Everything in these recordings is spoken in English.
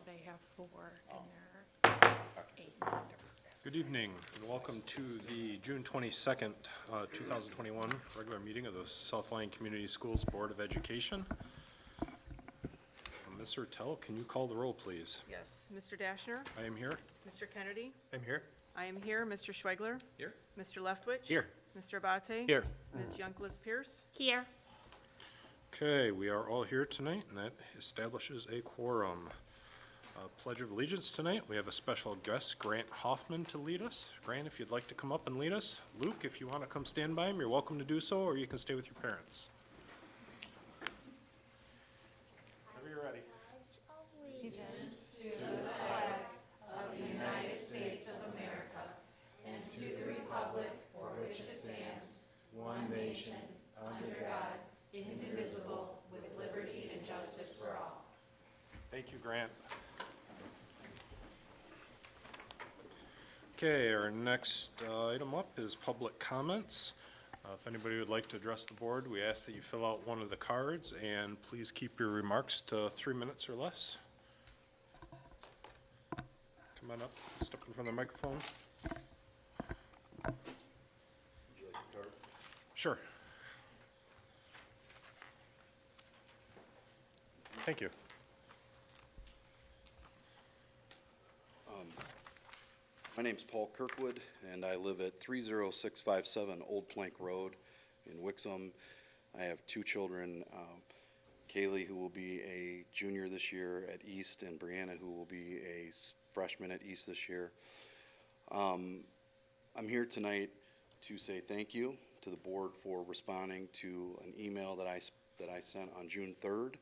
they have 4 and they're 8. Good evening, and welcome to the June 22nd, 2021 regular meeting of the South Lyon Community Schools Board of Education. Ms. Ertel, can you call the roll, please? Yes, Mr. Dashner? I am here. Mr. Kennedy? I'm here. I am here. Mr. Schweigler? Here. Mr. Leftwich? Here. Mr. Abate? Here. Ms. Youngquist Pierce? Here. Okay, we are all here tonight, and that establishes a quorum. Pledge of Allegiance tonight, we have a special guest, Grant Hoffman, to lead us. Grant, if you'd like to come up and lead us. Luke, if you want to come stand by him, you're welcome to do so, or you can stay with your parents. Whenever you're ready. Thank you, Grant. Okay, our next item up is public comments. If anybody would like to address the board, we ask that you fill out one of the cards and please keep your remarks to 3 minutes or less. Come on up, step in front of the microphone. Would you like the card? Sure. Thank you. My name's Paul Kirkwood, and I live at 30657 Old Plank Road in Wixom. I have 2 children, Kaylee, who will be a junior this year at East, and Brianna, who will be a freshman at East this year. I'm here tonight to say thank you to the board for responding to an email that I sent on June 3rd.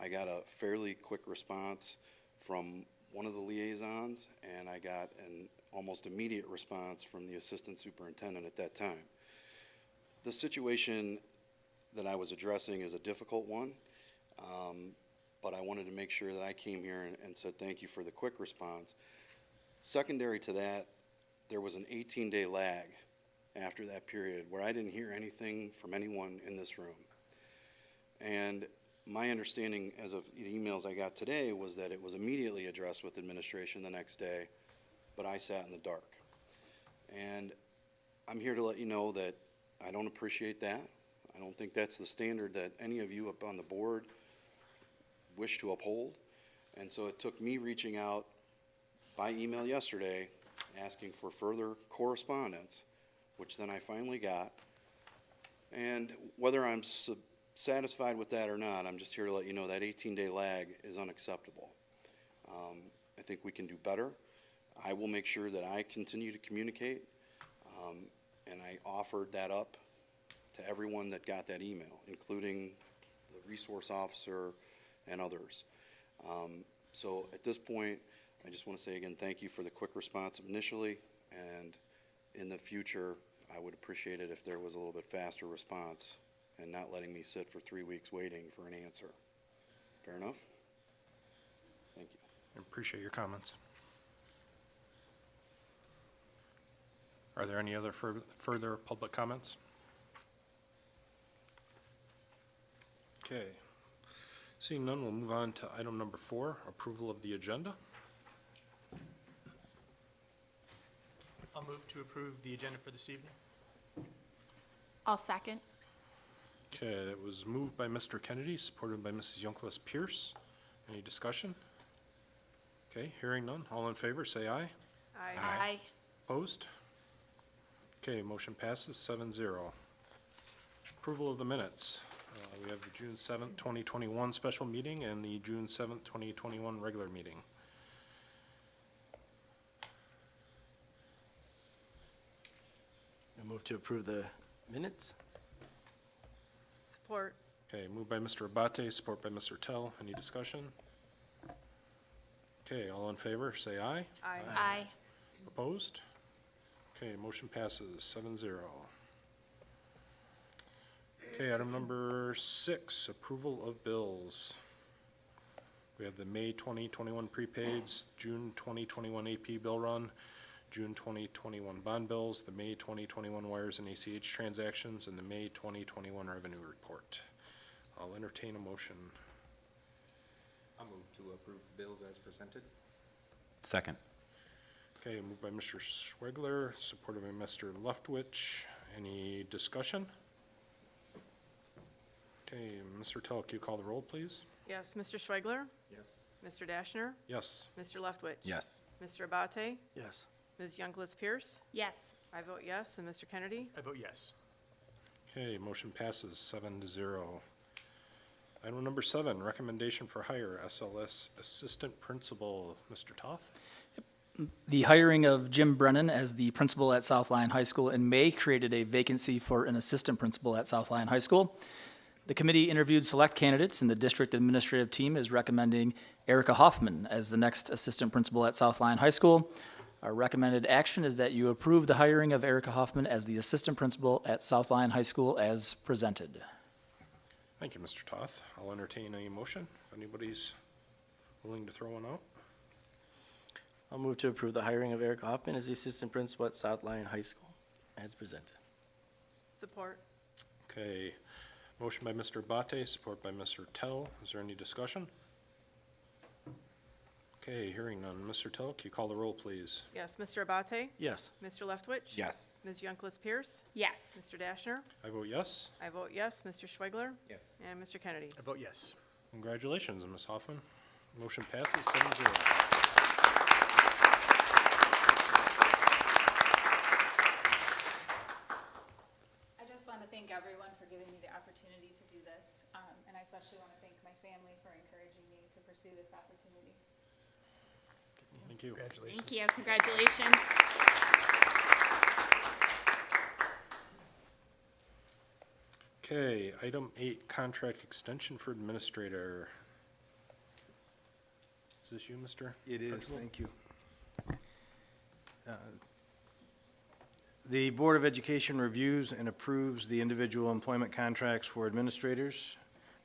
I got a fairly quick response from one of the liaisons, and I got an almost immediate response from the assistant superintendent at that time. The situation that I was addressing is a difficult one, but I wanted to make sure that I came here and said thank you for the quick response. Secondary to that, there was an 18-day lag after that period where I didn't hear anything from anyone in this room. And my understanding as of the emails I got today was that it was immediately addressed with administration the next day, but I sat in the dark. And I'm here to let you know that I don't appreciate that. I don't think that's the standard that any of you up on the board wish to uphold. And so it took me reaching out by email yesterday asking for further correspondence, which then I finally got. And whether I'm satisfied with that or not, I'm just here to let you know that 18-day lag is unacceptable. I think we can do better. I will make sure that I continue to communicate, and I offered that up to everyone that got that email, including the resource officer and others. So at this point, I just want to say again, thank you for the quick response initially, and in the future, I would appreciate it if there was a little bit faster response and not letting me sit for 3 weeks waiting for an answer. Fair enough? Thank you. I appreciate your comments. Are there any other further public comments? Okay. Seeing none, we'll move on to item number 4, approval of the agenda. I'll move to approve the agenda for this evening. I'll second. Okay, that was moved by Mr. Kennedy, supported by Mrs. Youngquist Pierce. Any discussion? Okay, hearing none. All in favor, say aye. Aye. Opposed? Okay, motion passes 7-0. Approval of the minutes. We have the June 7th, 2021 special meeting and the June 7th, 2021 regular meeting. I move to approve the minutes. Support. Okay, moved by Mr. Abate, support by Mr. Tell. Any discussion? Okay, all in favor, say aye. Aye. Aye. Opposed? Okay, motion passes 7-0. Okay, item number 6, approval of bills. We have the May 2021 prepaids, June 2021 AP bill run, June 2021 bond bills, the May 2021 wires and ACH transactions, and the May 2021 revenue report. I'll entertain a motion. I'll move to to approve the bills as presented. Second. Okay, moved by Mr. Schwegler, supported by Mr. Leftwich. Any discussion? Okay, Mr. Tell, can you call the roll, please? Yes, Mr. Schwegler, Yes. Mr. Dashner, Yes. Mr. Leftwich. Yes. Mr. Abate, Yes. Ms. Youngless Pierce. Yes. I vote yes, and Mr. Kennedy. I vote yes. Okay, motion passes 7-0. Item number 7, recommendation for hire, SLS Assistant Principal, Mr. Toth. The hiring of Jim Brennan as the principal at South Lyon High School in May created a vacancy for an assistant principal at South Lyon High School. The committee interviewed select candidates, and the district administrative team is recommending Erica Hoffman as the next assistant principal at South Lyon High School. Our recommended action is that you approve the hiring of Erica Hoffman as the assistant principal at South Lyon High School as presented. Thank you, Mr. Toth. I'll entertain a motion if anybody's willing to throw one out. I'll move to approve the hiring of Eric Hoffman as the assistant principal at South Lyon High School as presented. Support. Okay, motion by Mr. Abate, support by Mr. Tell. Is there any discussion? Okay, hearing none. Mr. Tell, can you call the roll, please? Yes, Mr. Abate, Yes. Mr. Leftwich. Yes. Ms. Youngless Pierce, Yes. Mr. Dashner. I vote yes. I vote yes, Mr. Schwegler, Yes. and Mr. Kennedy. I vote yes. Congratulations, Ms. Hoffman. Motion passes 7-0. I just want to thank everyone for giving me the opportunity to do this, and I especially want to thank my family for encouraging me to pursue this opportunity. Thank you. Congratulations. Thank you. Congratulations. Okay, item 8, contract extension for administrator. Is this you, Mr.? It is, Principal? thank you. The Board of Education reviews and approves the individual employment contracts for administrators.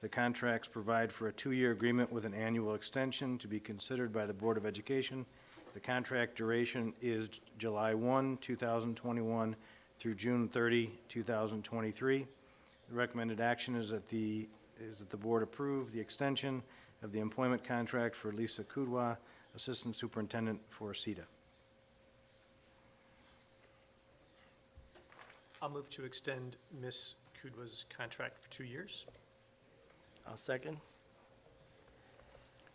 The contracts provide for a 2-year agreement with an annual extension to be considered by the Board of Education. The contract duration is July 1, 2021 through June 30, 2023. The recommended action is that the board approve the extension of the employment contract for Lisa Kudwa, Assistant Superintendent for CETA. I'll move to extend Ms. Kudwa's contract for 2 years. I'll second.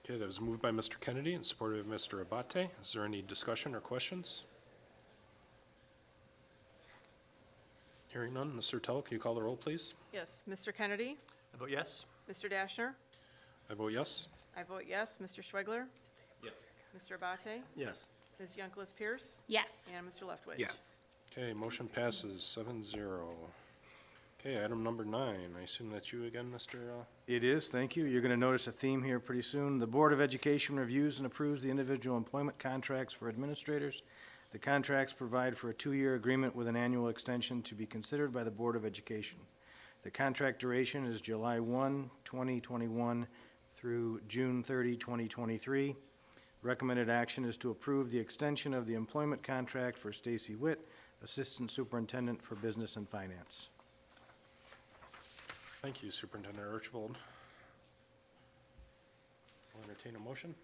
Okay, that was moved by Mr. Kennedy and supported by Mr. Abate. Is there any discussion or questions? Hearing none. Mr. Tell, can you call the roll, please? Yes, Mr. Kennedy, I vote yes. Mr. Dashner. I vote yes. I vote yes, Mr. Schwegler, Yes. Mr. Abate, Yes. Ms. Youngless Pierce, Yes. and Mr. Leftwich. Yes. Okay, motion passes 7-0. Okay, item number 9. I assume that's you again, Mr. It is, thank you. You're going to notice a theme here pretty soon. The Board of Education reviews and approves the individual employment contracts for administrators. The contracts provide for a 2-year agreement with an annual extension to be considered by the Board of Education. The contract duration is July 1, 2021 through June 30, 2023. Recommended action is to approve the extension of the employment contract for Stacy Witt, Assistant Superintendent for Business and Finance. Thank you, Superintendent Archibald. I'll entertain a motion.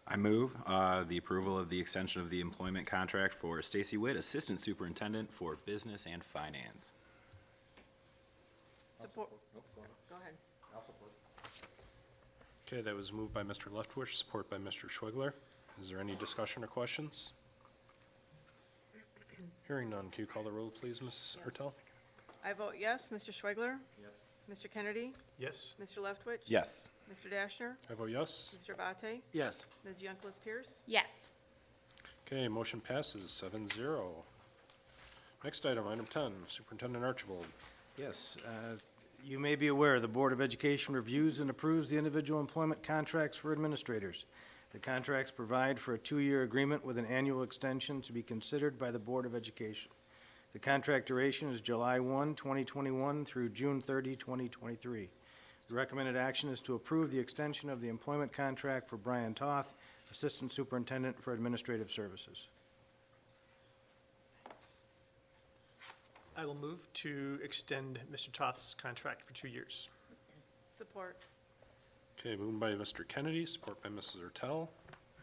I move the approval of the extension of the employment contract for Stacy Witt, Assistant Superintendent for Business and Finance. Support. Go ahead. Okay, that was moved by Mr. Leftwich, support by Mr. Schwegler. Is there any discussion or questions? Hearing none, can you call the roll, please, Mrs. Hertel? I vote yes, Mr. Schwegler, Yes. Mr. Kennedy, Yes. Mr. Leftwich. Yes. Mr. Dashner, I vote yes. Mr. Abate, Yes. Ms. Youngless Pierce, Yes. Okay, motion passes 7-0. Next item, item 10, Superintendent Archibald. Yes, you may be aware, the Board of Education reviews and approves the individual employment contracts for administrators. The contracts provide for a 2-year agreement with an annual extension to be considered by the Board of Education. The contract duration is July 1, 2021 through June 30, 2023. The recommended action is to approve the extension of the employment contract for Brian Toth, Assistant Superintendent for Administrative Services. I will move to extend Mr. Toth's contract for 2 years. support. Okay, moved by Mr. Kennedy, support by Mrs. Ertel.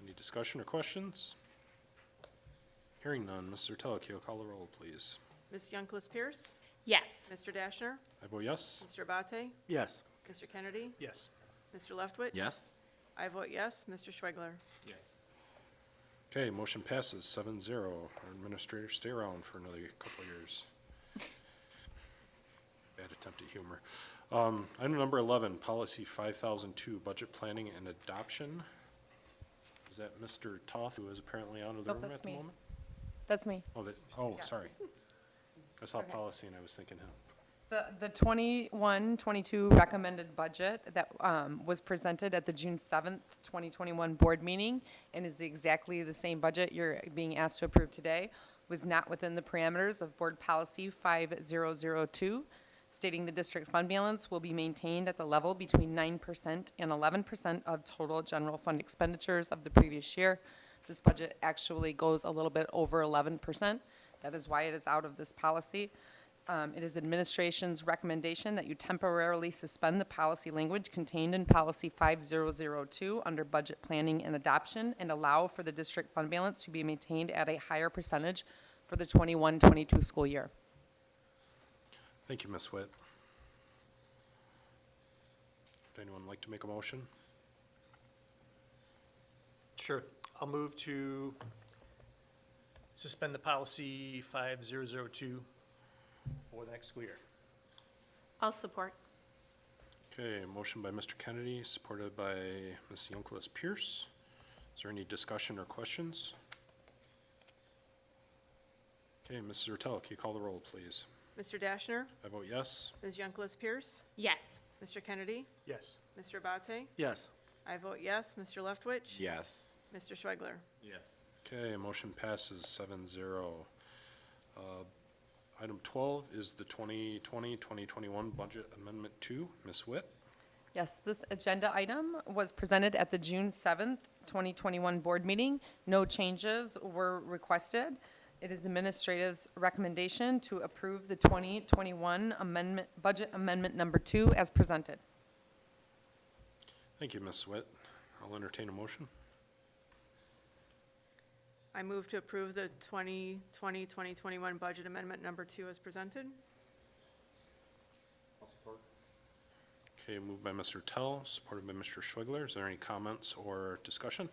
Any discussion or questions? Hearing none, Mrs. Ertel, can you call the roll, please? Ms. Youngquist Pierce? Yes. Mr. Dashner? I vote yes. Mr. Abate? Yes. Mr. Kennedy? Yes. Mr. Leftwich? Yes. I vote yes. Mr. Schwegler? Yes. Okay, motion passes 7-0. Our administrators stay around for another couple of years. Bad attempt at humor. Item number 11, Policy 5002, Budget Planning and Adoption. Is that Mr. Toth, who is apparently out of the Nope, room that's at the me. moment? That's me. Oh, sorry. I saw Okay. policy and I was thinking him. The 21-22 recommended budget that was presented at the June 7th, 2021 board meeting, and is exactly the same budget you're being asked to approve today, was not within the parameters of Board Policy 5002, stating the district fund balance will be maintained at the level between 9% and 11% of total general fund expenditures of the previous year. This budget actually goes a little bit over 11%. That is why it is out of this policy. It is administration's recommendation that you temporarily suspend the policy language contained in Policy 5002 under Budget Planning and Adoption and allow for the district fund balance to be maintained at a higher percentage for the 21-22 school year. Thank you, Ms. Witt. Would anyone like to make a motion? Sure. I'll move to suspend the policy 5002 for the next school year. I'll support. Okay, motion by Mr. Kennedy, supported by Ms. Youngquist Pierce. Is there any discussion or questions? Okay, Mrs. Ertel, can you call the roll, please? Mr. Dashner? I vote yes. Ms. Youngquist Pierce? Yes. Mr. Kennedy? Yes. Mr. Abate? Yes. I vote yes. Mr. Leftwich? Yes. Mr. Schwegler? Yes. Okay, motion passes 7-0. Item 12 is the 2020-2021 Budget Amendment 2. Ms. Witt? Yes, this agenda item was presented at the June 7th, 2021 board meeting. No changes were requested. It is administrative's recommendation to approve the 2021 amendment, budget amendment number 2 as presented. Thank you, Ms. Witt. I'll entertain a motion. I move to approve the 2020-2021 budget amendment number 2 as presented. I'll support. Okay, moved by Mr. Tell, supported by Mr. Schwegler. Is there any comments or discussion?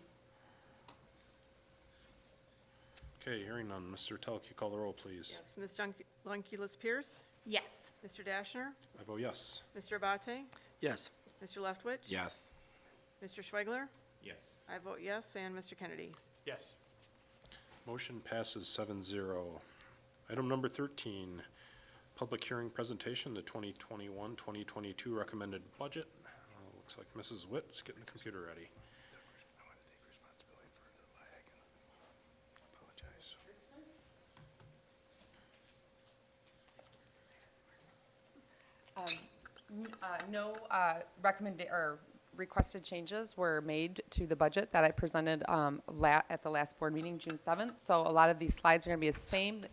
Okay, hearing none. Mr. Tell, can you call the roll, please? Yes. Ms. Youngquist Pierce? Yes. Mr. Dashner? I vote yes. Mr. Abate? Yes. Mr. Leftwich? Yes. Mr. Schwegler? Yes. I vote yes. And Mr. Kennedy? Yes. Motion passes 7-0. Item number 13, public hearing presentation, the 2021-2022 recommended budget. Looks like Mrs. Witt is getting the computer ready. No requested changes were made to the budget that I presented at the last board meeting, June 7th. So a lot of these slides are going to be the same.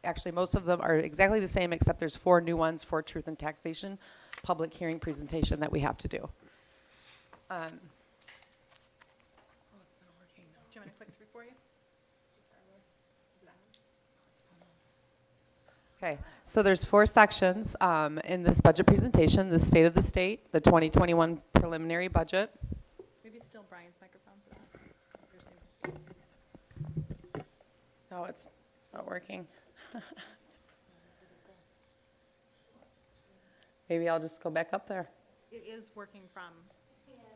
Actually, most of them are exactly the same, except there's 4 new ones for truth and taxation, public hearing presentation that we have to do. Oh, it's not working now. Do you want me to click through for you? Okay, so there's 4 sections in this budget presentation: the state of the state, the 2021 preliminary budget. Maybe still Brian's microphone for that. Yours seems to be. No, it's not working. Maybe I'll just go back up there. It is working from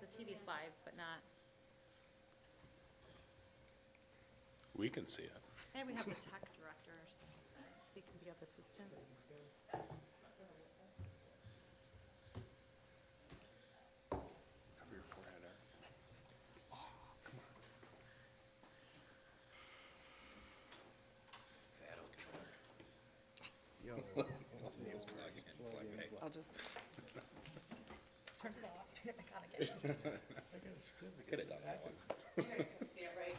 the TV slides, but not. We can see it. And we have the tech director, so he can be of assistance. Cover your forehead, Art. I'll just. Turn it off, turn it back on again.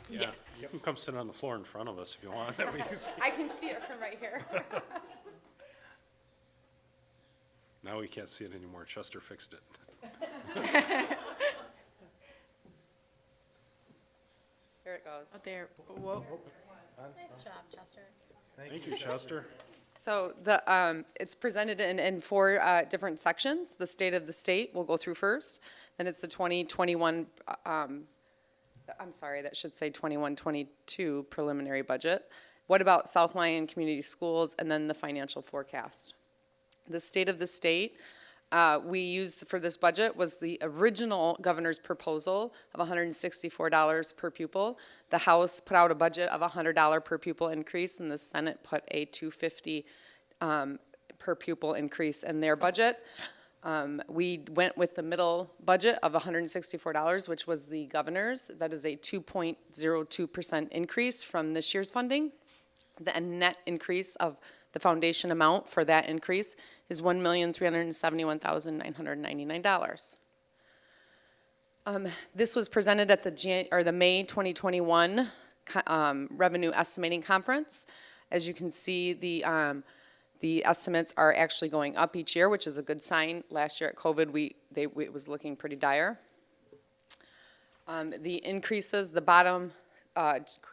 Yes. You can come sit on the floor in front of us if you want. That we can see. I can see it from right here. Now we can't see it anymore. Chester fixed it. Here it goes. Up there, whoa. Nice job, Chester. Thank you, Chester. So it's presented in four different sections. The state of the state we'll go through first. Then it's the 2021, I'm sorry, that should say 21-22 preliminary budget. What about South Lyon Community Schools? And then the financial forecast. The state of the state we used for this budget was the original governor's proposal of $164 per pupil. The House put out a budget of $100 per pupil increase, and the Senate put a $250 per pupil increase in their budget. We went with the middle budget of $164, which was the governor's. That is a 2.02% increase from this year's funding. The net increase of the foundation amount for that increase is $1,371,999. This was presented at the May 2021 revenue estimating conference. As you can see, the estimates are actually going up each year, which is a good sign. Last year at COVID, it was looking pretty dire. The increases, the bottom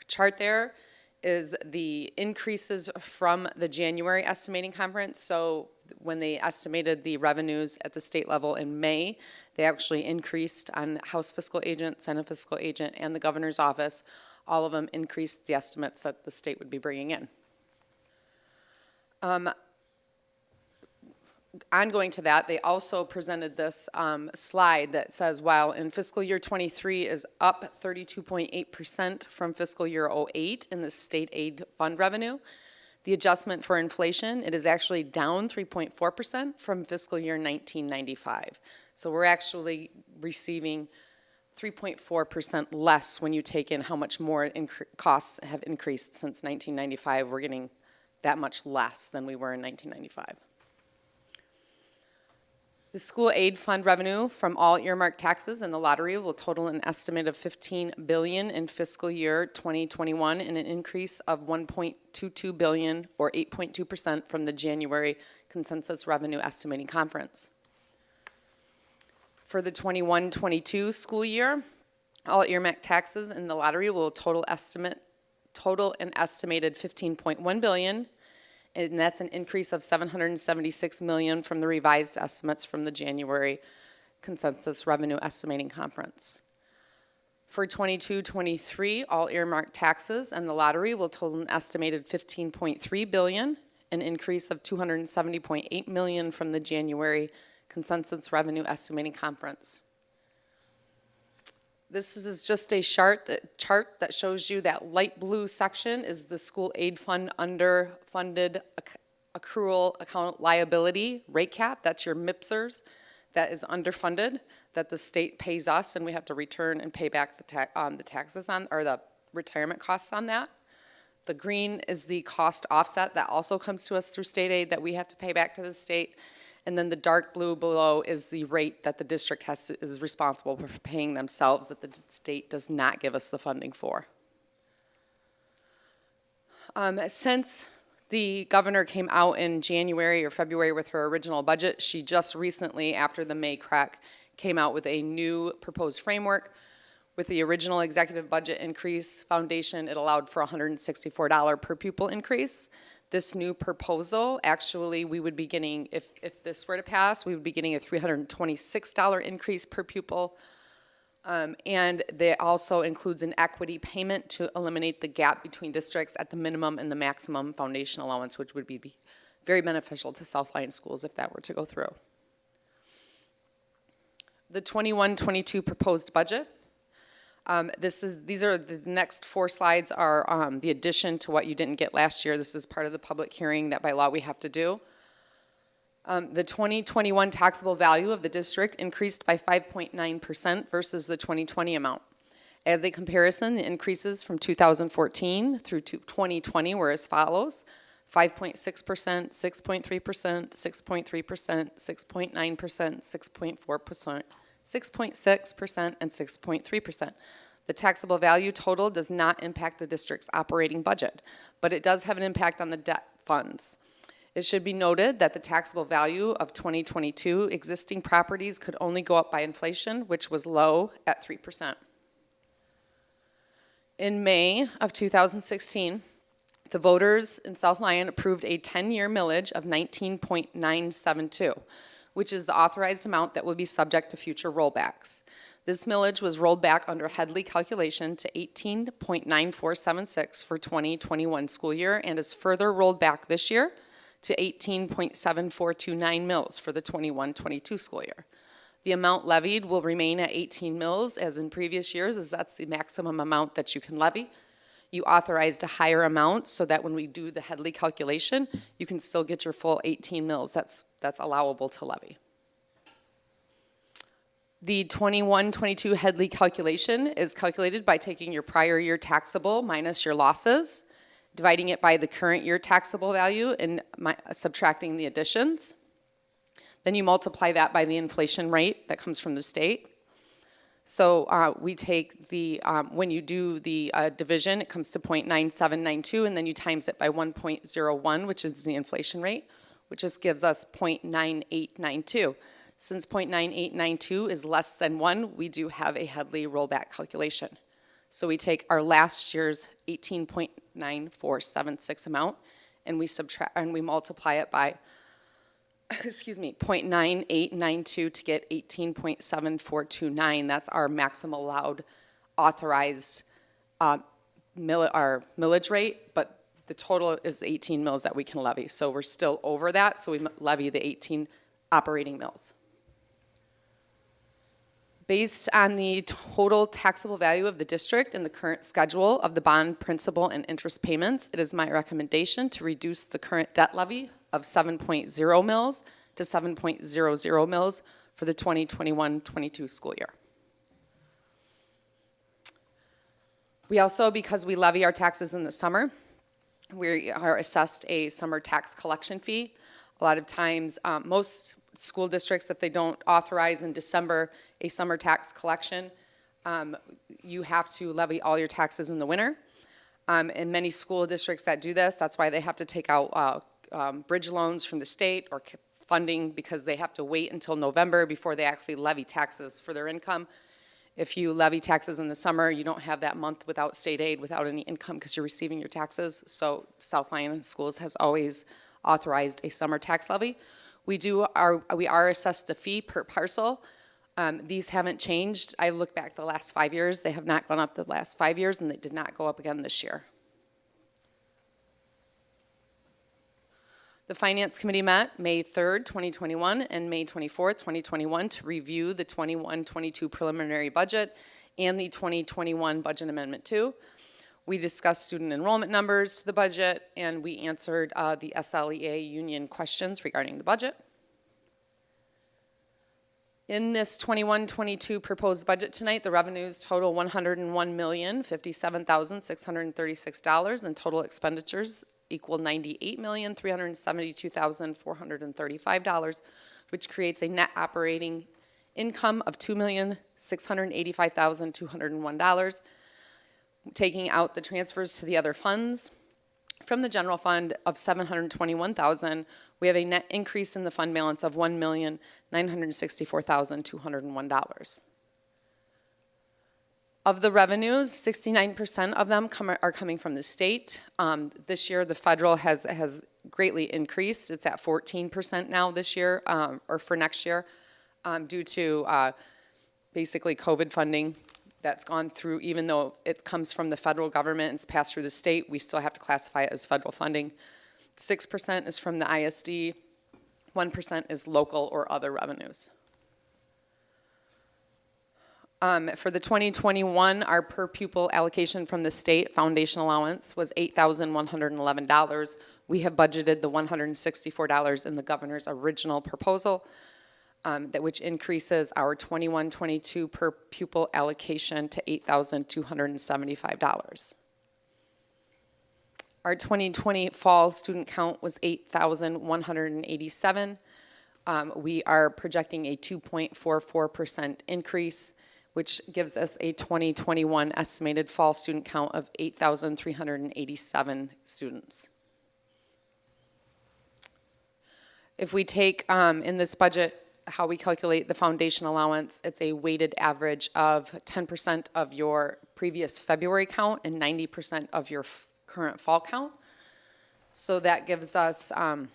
chart there, is the increases from the January estimating conference. So when they estimated the revenues at the state level in May, they actually increased on House Fiscal Agent, Senate Fiscal Agent, and the governor's office. All of them increased the estimates that the state would be bringing in. Ongoing to that, they also presented this slide that says while in fiscal year 23 is up 32.8% from fiscal year 08 in the state aid fund revenue, the adjustment for inflation, it is actually down 3.4% from fiscal year 1995. So we're actually receiving 3.4% less when you take in how much more costs have increased since 1995. We're getting that much less than we were in 1995. The school aid fund revenue from all earmarked taxes and the lottery will total an estimate of $15 billion in fiscal year 2021 and an increase of $1.22 billion or 8.2% from the January consensus revenue estimating conference. For the 21-22 school year, all earmarked taxes and the lottery will total an estimated $15.1 billion. And that's an increase of $776 million from the revised estimates from the January consensus revenue estimating conference. For 22-23, all earmarked taxes and the lottery will total an estimated $15.3 billion, an increase of $270.8 million from the January consensus revenue estimating conference. This is just a chart that shows you that light blue section is the school aid fund underfunded accrual account liability rate cap. That's your MIPSers that is underfunded that the state pays us, and we have to return and pay back the taxes on, or the retirement costs on that. The green is the cost offset that also comes to us through state aid that we have to pay back to the state. And then the dark blue below is the rate that the district is responsible for paying themselves that the state does not give us the funding for. Since the governor came out in January or February with her original budget, she just recently, after the May crack, came out with a new proposed framework. With the original executive budget increase foundation, it allowed for $164 per pupil increase. This new proposal, actually, we would be getting, if this were to pass, we would be getting a $326 increase per pupil. And that also includes an equity payment to eliminate the gap between districts at the minimum and the maximum foundation allowance, which would be very beneficial to South Lyon schools if that were to go through. The 21-22 proposed budget. These are the next four slides are the addition to what you didn't get last year. This is part of the public hearing that by law we have to do. The 2021 taxable value of the district increased by 5.9% versus the 2020 amount. As a comparison, the increases from 2014 through 2020 were as follows: 5.6%, 6.3%, 6.3%, 6.9%, 6.4%. 6.6% and 6.3%. The taxable value total does not impact the district's operating budget, but it does have an impact on the debt funds. It should be noted that the taxable value of 2022 existing properties could only go up by inflation, which was low at 3%. In May of 2016, the voters in South Lyon approved a 10-year millage of 19.972, which is the authorized amount that will be subject to future rollbacks. This millage was rolled back under Headley Calculation to 18.9476 for 2021 school year and is further rolled back this year to 18.7429 mils for the 21-22 school year. The amount levied will remain at 18 mils as in previous years, as that's the maximum amount that you can levy. You authorized a higher amount so that when we do the Headley calculation, you can still get your full 18 mils that's allowable to levy. The 21-22 Headley calculation is calculated by taking your prior year taxable minus your losses, dividing it by the current year taxable value, and subtracting the additions. Then you multiply that by the inflation rate that comes from the state. So we take the, when you do the division, it comes to 0.9792, and then you times it by 1.01, which is the inflation rate, which just gives us 0.9892. Since 0.9892 is less than 1, we do have a Headley rollback calculation. So we take our last year's 18.9476 amount, and we subtract and we multiply it by, excuse me, 0.9892 to get 18.7429. That's our maximum allowed authorized our millage rate, but the total is 18 mils that we can levy. So we're still over that, so we levy the 18 operating mils. Based on the total taxable value of the district and the current schedule of the bond principal and interest payments, it is my recommendation to reduce the current debt levy of 7.0 mils to 7.00 mils for the 2021-22 school year. We also, because we levy our taxes in the summer, we are assessed a summer tax collection fee. A lot of times, most school districts, if they don't authorize in December a summer tax collection, you have to levy all your taxes in the winter. In many school districts that do this, that's why they have to take out bridge loans from the state or funding, because they have to wait until November before they actually levy taxes for their income. If you levy taxes in the summer, you don't have that month without state aid, without any income, because you're receiving your taxes. So South Lyon Schools has always authorized a summer tax levy. We are assessed a fee per parcel. These haven't changed. I look back the last 5 years. They have not gone up the last 5 years, and they did not go up again this year. The Finance Committee met May 3rd, 2021 and May 24th, 2021 to review the 21-22 preliminary budget and the 2021 Budget Amendment 2. We discussed student enrollment numbers to the budget, and we answered the SLEA union questions regarding the budget. In this 21-22 proposed budget tonight, the revenues total $101,057,636, and total expenditures equal $98,372,435, which creates a net operating income of $2,685,201. Taking out the transfers to the other funds, from the general fund of $721,000, we have a net increase in the fund balance of $1,964,201. Of the revenues, 69% of them are coming from the state. This year, the federal has greatly increased. It's at 14% now this year, or for next year, due to basically COVID funding that's gone through. Even though it comes from the federal government and it's passed through the state, we still have to classify it as federal funding. 6% is from the ISD, 1% is local or other revenues. For the 2021, our per pupil allocation from the state foundation allowance was $8,111. We have budgeted the $164 in the governor's original proposal, which increases our 21-22 per pupil allocation to $8,275. Our 2020 fall student count was 8,187. We are projecting a 2.44% increase, which gives us a 2021 estimated fall student count of 8,387 students. If we take in this budget how we calculate the foundation allowance. It's a weighted average of 10% of your previous February count and 90% of your current fall count. So that gives us a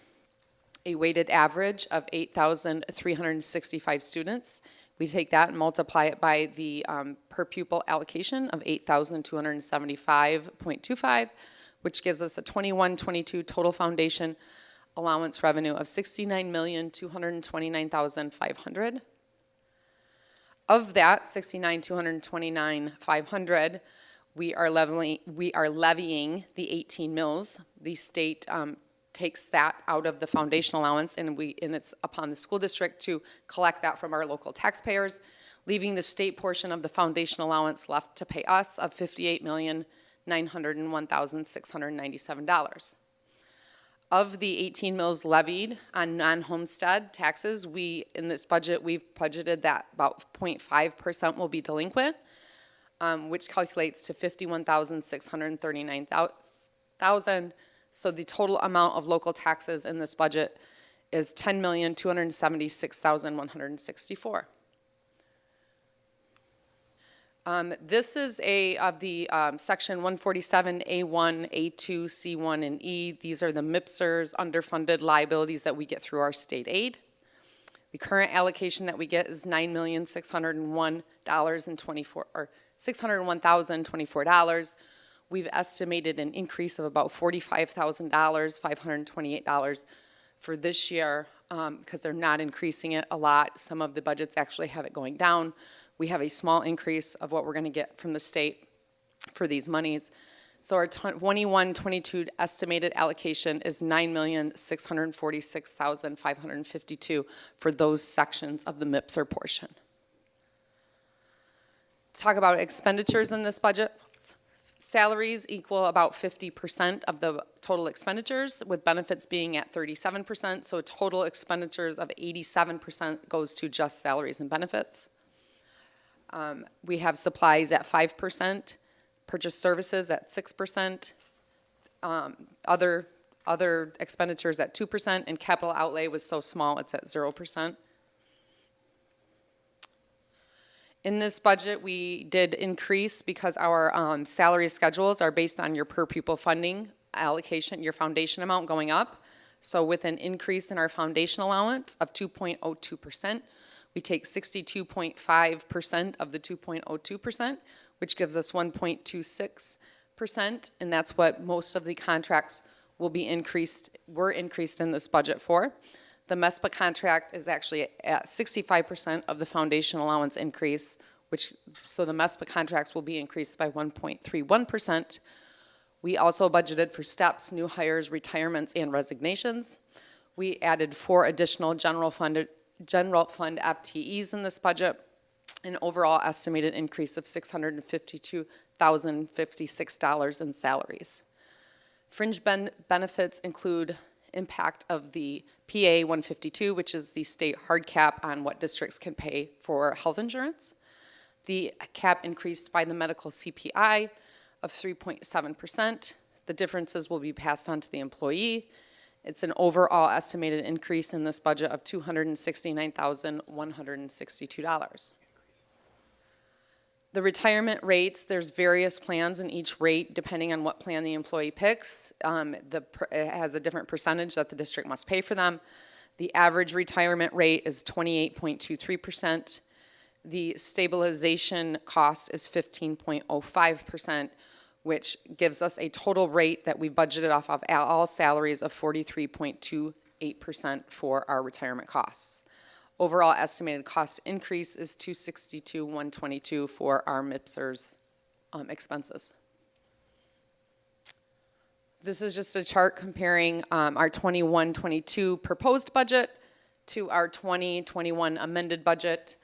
weighted average of 8,365 students. We take that and multiply it by the per pupil allocation of 8,275.25, which gives us a 21-22 total foundation allowance revenue of $69,229,500. Of that $69,229,500, we are levying the 18 mills. The state takes that out of the foundation allowance, and it's upon the school district to collect that from our local taxpayers, leaving the state portion of the foundation allowance left to pay us of $58,901,697. Of the 18 mills levied on non-homestead taxes, in this budget, we've budgeted that about 0.5% will be delinquent, which calculates to $51,639,000. So the total amount of local taxes in this budget is $10,276,164. This is of the section 147A1, A2, C1, and E. These are the MIPSers underfunded liabilities that we get through our state aid. The current allocation that we get is $601,024. We've estimated an increase of about $45,000, $528 for this year, because they're not increasing it a lot. Some of the budgets actually have it going down. We have a small increase of what we're going to get from the state for these monies. So our 21-22 estimated allocation is $9,646,552 for those sections of the MIPSer portion. Talk about expenditures in this budget. Salaries equal about 50% of the total expenditures, with benefits being at 37%, so total expenditures of 87% goes to just salaries and benefits. We have supplies at 5%, purchase services at 6%, other expenditures at 2%, and capital outlay was so small it's at 0%. In this budget, we did increase because our salary schedules are based on your per pupil funding allocation, your foundation amount going up. So with an increase in our foundation allowance of 2.02%, we take 62.5% of the 2.02%, which gives us 1.26%, and that's what most of the contracts were increased in this budget for. The MESPA contract is actually at 65% of the foundation allowance increase, so the MESPA contracts will be increased by 1.31%. We also budgeted for steps, new hires, retirements, and resignations. We added 4 additional general fund FTEs in this budget, an overall estimated increase of $652,056 in salaries. Fringe benefits include impact of the PA 152, which is the state hard cap on what districts can pay for health insurance. The cap increased by the medical CPI of 3.7%. The differences will be passed on to the employee. It's an overall estimated increase in this budget of $269,162. The retirement rates, there's various plans in each rate depending on what plan the employee picks. It has a different percentage that the district must pay for them. The average retirement rate is 28.23%. The stabilization cost is 15.05%, which gives us a total rate that we budgeted off of all salaries of 43.28% for our retirement costs. Overall estimated cost increase is $262,122 for our MIPSers expenses. This is just a chart comparing our 21-22 proposed budget to our 2021 amended budget.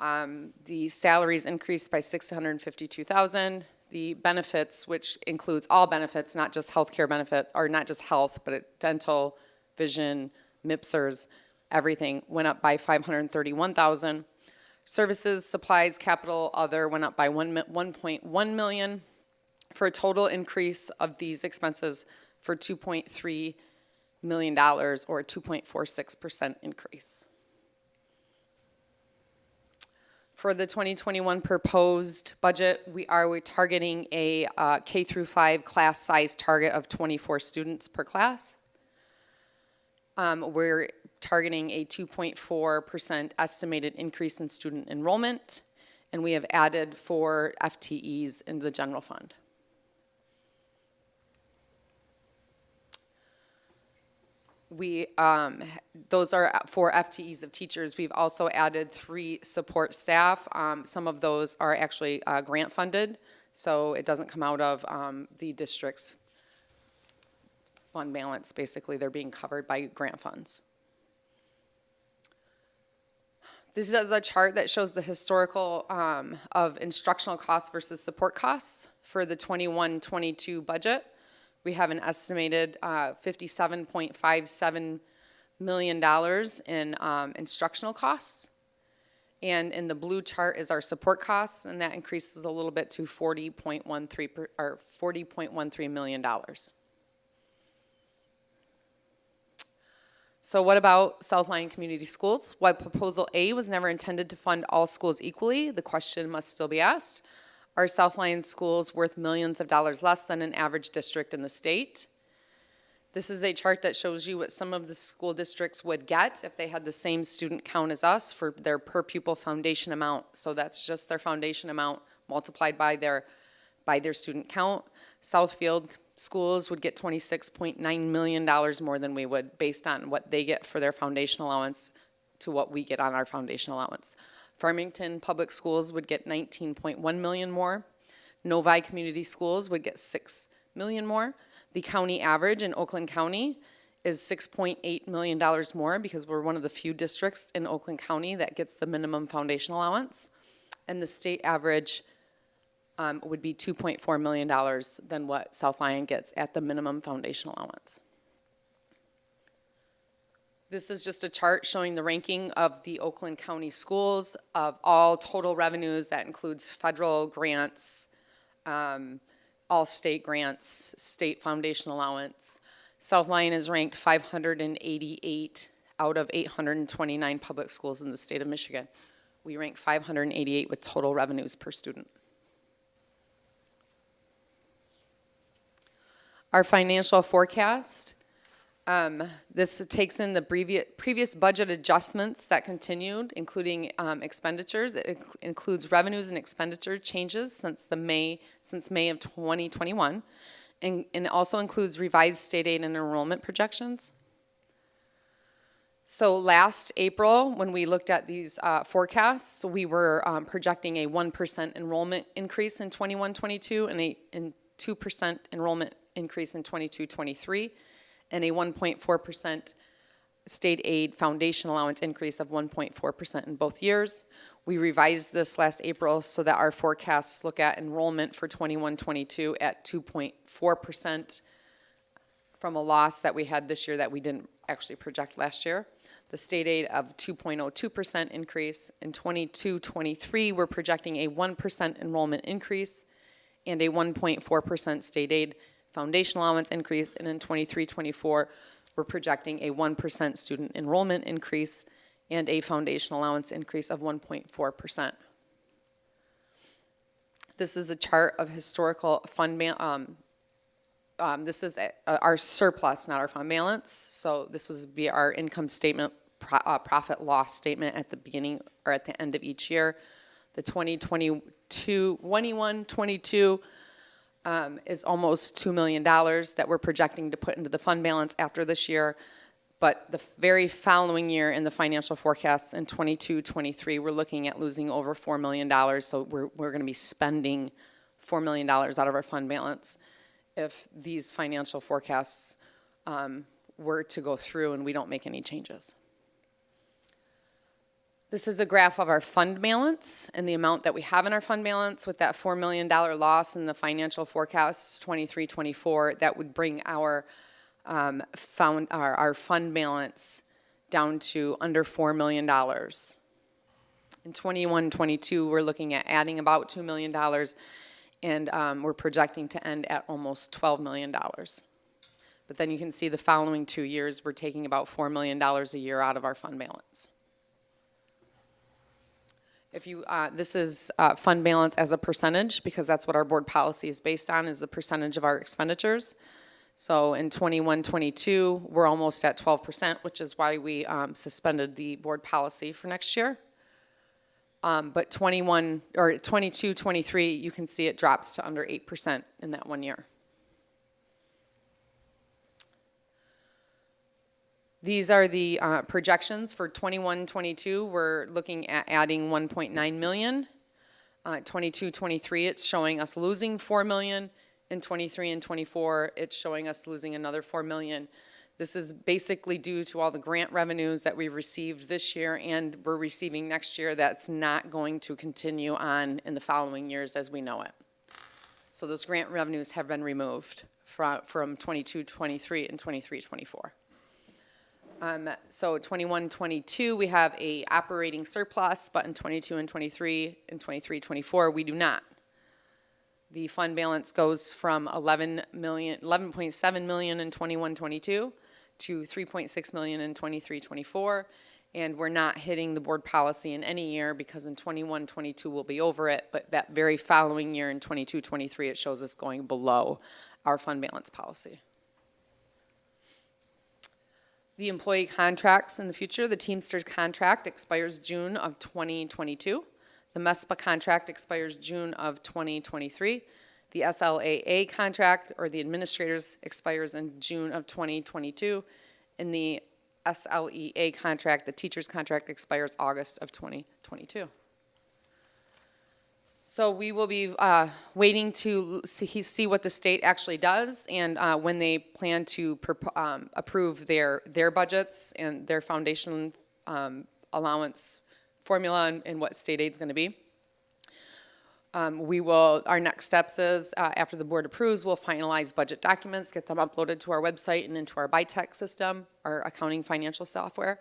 The salaries increased by $652,000. The benefits, which includes all benefits, not just healthcare benefits, or not just health, but dental, vision, MIPSers, everything went up by $531,000. Services, supplies, capital, other went up by $1.1 million for a total increase of these expenses for $2.3 million, or a 2.46% increase. For the 2021 proposed budget, we're targeting a K through 5 class size target of 24 students per class. We're targeting a 2.4% estimated increase in student enrollment, and we have added 4 FTEs into the general fund. Those are 4 FTEs of teachers. We've also added 3 support staff. Some of those are actually grant funded, so it doesn't come out of the district's fund balance. Basically, they're being covered by grant funds. This is a chart that shows the historical of instructional costs versus support costs for the 21-22 budget. We have an estimated $57.57 million in instructional costs. And in the blue chart is our support costs, and that increases a little bit to $40.13 million. So what about South Lyon Community Schools? While Proposal A was never intended to fund all schools equally, the question must still be asked. Are South Lyon schools worth millions of dollars less than an average district in the state? This is a chart that shows you what some of the school districts would get if they had the same student count as us for their per pupil foundation amount. So that's just their foundation amount multiplied by their student count. Southfield schools would get $26.9 million more than we would based on what they get for their foundation allowance to what we get on our foundation allowance. Farmington Public Schools would get $19.1 million more. Novi Community Schools would get $6 million more. The county average in Oakland County is $6.8 million more because we're one of the few districts in Oakland County that gets the minimum foundation allowance. And the state average would be $2.4 million than what South Lyon gets at the minimum foundation allowance. This is just a chart showing the ranking of the Oakland County schools of all total revenues. That includes federal grants, all state grants, state foundation allowance. South Lyon is ranked 588 out of 829 public schools in the state of Michigan. We rank 588 with total revenues per student. Our financial forecast. This takes in the previous budget adjustments that continued, including expenditures. It includes revenues and expenditure changes since May of 2021, and it also includes revised state aid and enrollment projections. So last April, when we looked at these forecasts, we were projecting a 1% enrollment increase in 21-22 and a 2% enrollment increase in 22-23. And a 1.4% state aid foundation allowance increase of 1.4% in both years. We revised this last April so that our forecasts look at enrollment for 21-22 at 2.4% from a loss that we had this year that we didn't actually project last year. The state aid of 2.02% increase. In 22-23, we're projecting a 1% enrollment increase and a 1.4% state aid foundation allowance increase, and in 23-24, we're projecting a 1% student enrollment increase and a foundation allowance increase of 1.4%. This is a chart of historical fund this is our surplus, not our fund balance. So this was be our income statement, profit loss statement at the beginning or at the end of each year. The 21-22 is almost $2 million that we're projecting to put into the fund balance after this year. But the very following year in the financial forecasts in 22-23, we're looking at losing over $4 million. So we're going to be spending $4 million out of our fund balance if these financial forecasts were to go through and we don't make any changes. This is a graph of our fund balance and the amount that we have in our fund balance with that $4 million loss in the financial forecasts 23-24. That would bring our fund balance down to under $4 million. In 21-22, we're looking at adding about $2 million, and we're projecting to end at almost $12 million. But then you can see the following 2 years, we're taking about $4 million a year out of our fund balance. If you, this is fund balance as a percentage, because that's what our board policy is based on, is the percentage of our expenditures. So in 21-22, we're almost at 12%, which is why we suspended the board policy for next year. But 22-23, you can see it drops to under 8% in that 1 year. These are the projections for 21-22. We're looking at adding 1.9 million. 22-23, it's showing us losing 4 million. In 23 and 24, it's showing us losing another 4 million. This is basically due to all the grant revenues that we've received this year and we're receiving next year that's not going to continue on in the following years as we know it. So those grant revenues have been removed from 22-23 and 23-24. So 21-22, we have a operating surplus, but in 22 and 23 and 23-24, we do not. The fund balance goes from 11.7 million in 21-22 to 3.6 million in 23-24, and we're not hitting the board policy in any year because in 21-22 we'll be over it, but that very following year in 22-23 it shows us going below our fund balance policy. The employee contracts in the future, the Teamsters contract expires June of 2022. The MESPA contract expires June of 2023. The SLAA contract, or the administrators, expires in June of 2022. And the SLEA contract, the teachers' contract, expires August of 2022. So we will be waiting to see what the state actually does and when they plan to approve their budgets and their foundation allowance formula and what state aid is going to be. Our next steps is after the board approves, we'll finalize budget documents, get them uploaded to our website and into our BITEC system, our accounting financial software.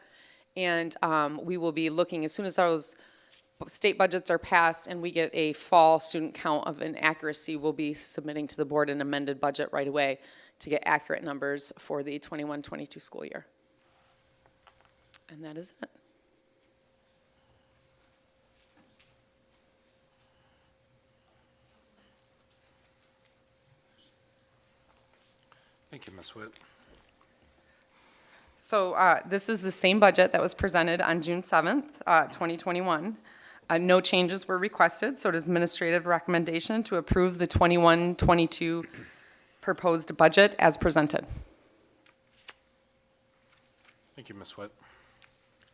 And we will be looking, as soon as those state budgets are passed and we get a fall student count of an accuracy, we'll be submitting to the board an amended budget right away to get accurate numbers for the 21-22 school year. And that is it. Thank you, Ms. Witt. So this is the same budget that was presented on June 7th, 2021. No changes were requested, so it is administrative recommendation to approve the 21-22 proposed budget as presented. Thank you, Ms. Witt.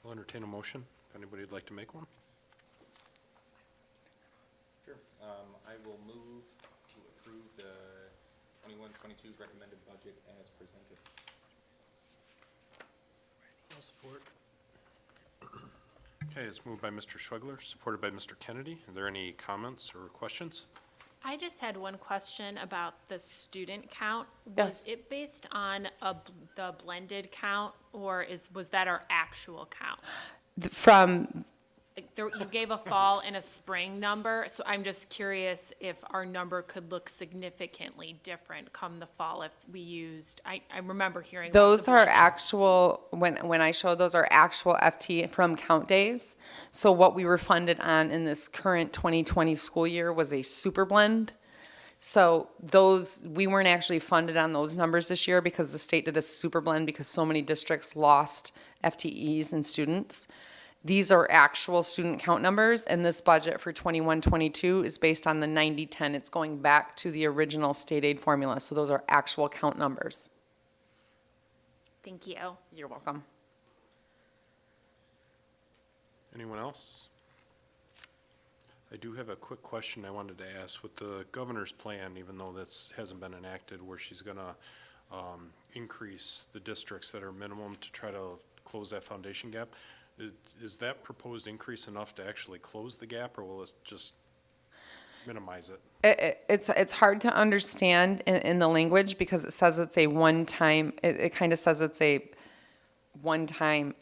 I'll entertain a motion if anybody would like to make one. Sure. I will move to approve the 21-22 recommended budget as presented. I'll support. Okay, it's moved by Mr. Schwegler, supported by Mr. Kennedy. Are there any comments or questions? I just had one question about the student count. Yes. Was it based on the blended count, or was that our actual count? From Like you gave a fall and a spring number, so I'm just curious if our number could look significantly different come the fall if we used, I remember hearing. about those the are blended. actual, when I show those are actual FT from count days. So what we were funded on in this current 2020 school year was a super blend. So we weren't actually funded on those numbers this year because the state did a super blend because so many districts lost FTEs and students. These are actual student count numbers, and this budget for 21-22 is based on the 90-10. It's going back to the original state aid formula, so those are actual count numbers. Thank you. You're welcome. Anyone else? I do have a quick question I wanted to ask. With the governor's plan, even though this hasn't been enacted, where she's gonna increase the districts that are minimum to try to close that foundation gap, is that proposed increase enough to actually close the gap, or will it just minimize it? It's hard to understand in the language because it says it's a one-time, it kind of says it's a one-time,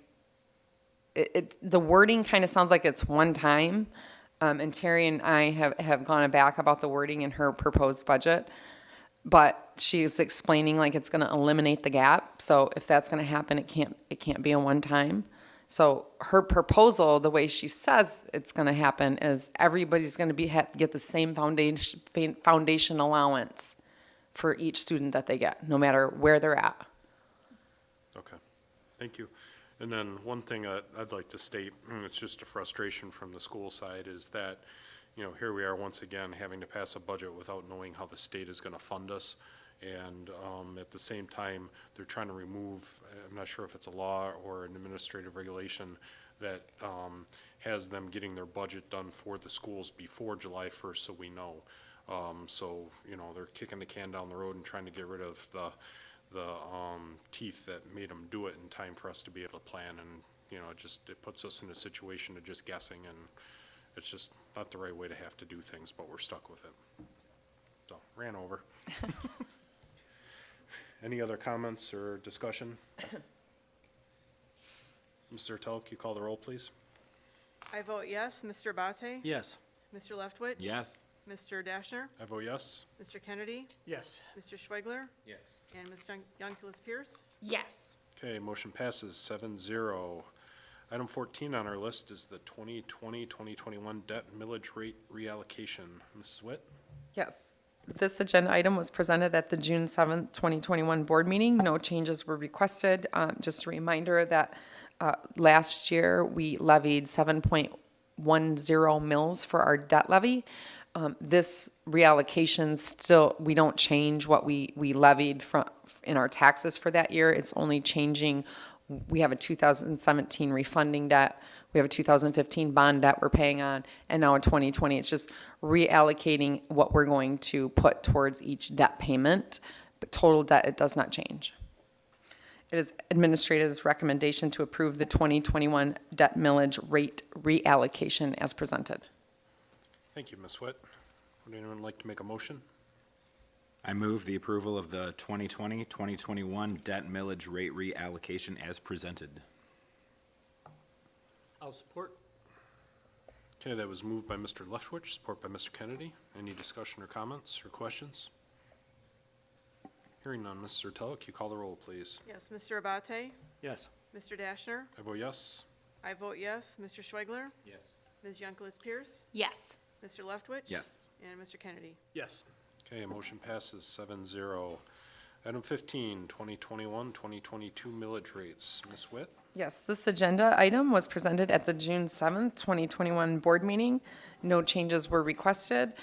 the wording kind of sounds like it's one time. And Terry and I have gone back about the wording in her proposed budget, but she's explaining like it's going to eliminate the gap. So if that's going to happen, it can't be a one time. So her proposal, the way she says it's going to happen, is everybody's going to get the same foundation allowance for each student that they get, no matter where they're at. Okay, thank you. And then one thing I'd like to state, and it's just a frustration from the school side, is that, you know, here we are once again having to pass a budget without knowing how the state is gonna fund us. And at the same time, they're trying to remove, I'm not sure if it's a law or an administrative regulation that has them getting their budget done for the schools before July 1st, so we know. So, you know, they're kicking the can down the road and trying to get rid of the teeth that made them do it in time for us to be able to plan. And, you know, it puts us in a situation of just guessing, and it's just not the right way to have to do things, but we're stuck with it. So, ran over. Any other comments or discussion? Mr. Telk, you call the roll, please? I vote yes. Mr. Abate? Yes. Mr. Leftwich? Yes. Mr. Dashner? I vote yes. Mr. Kennedy? Yes. Mr. Schweigler? Yes. And Ms. Youngculis Pierce? Yes. Okay, motion passes 7-0. Item 14 on our list is the 2020-2021 debt millage rate reallocation. Mrs. Witt? Yes. This agenda item was presented at the June 7th, 2021 board meeting. No changes were requested. Just a reminder that last year we levied 7.10 mils for our debt levy. This reallocation still, we don't change what we levied in our taxes for that year. It's only changing, we have a 2017 refunding debt, we have a 2015 bond debt we're paying on, and now in 2020, it's just reallocating what we're going to put towards each debt payment. But total debt, it does not change. It is administrator's recommendation to approve the 2021 debt millage rate reallocation as presented. Thank you, Ms. Witt. Would anyone like to make a motion? I move the approval of the 2020-2021 debt millage rate reallocation as presented. I'll support. Okay, that was moved by Mr. Leftwich, support by Mr. Kennedy. Any discussion or comments or questions? Hearing none, Mrs. Telk, you call the roll, please. Yes. Mr. Abate? Yes. Mr. Dashner? I vote yes. I vote yes. Mr. Schweigler? Yes. Ms. Youngculis Pierce? Yes. Mr. Leftwich? Yes. And Mr. Kennedy? Yes. Okay, motion passes 7-0. Item 15, 2021-2022 millage rates. Ms. Witt? Yes, this agenda item was presented at the June 7th, 2021 board meeting. No changes were requested.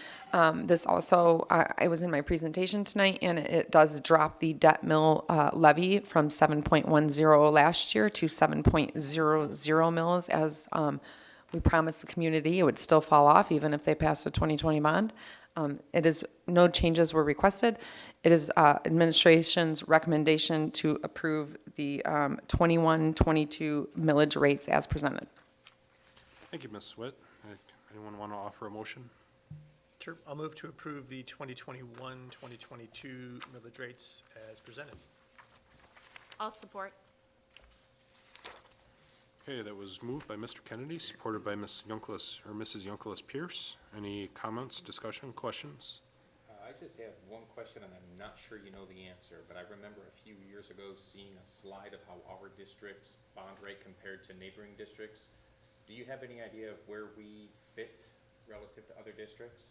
This also, I was in my presentation tonight, and it does drop the debt mill levy from 7.10 last year to 7.00 mils, as we promised the community. It would still fall off even if they passed a 2020 bond. No changes were requested. It is administration's recommendation to approve the 21-22 millage rates as presented. Thank you, Ms. Witt. Anyone want to offer a motion? Sure. I'll move to approve the 2021-2022 millage rates as presented. I'll support. Okay, that was moved by Mr. Kennedy, supported by Ms. Youngculis, or Mrs. Youngculis Pierce. Any comments, discussion, questions? I just have one question, and I'm not sure you know the answer, but I remember a few years ago seeing a slide of how our district's bond rate compared to neighboring districts. Do you have any idea of where we fit relative to other districts?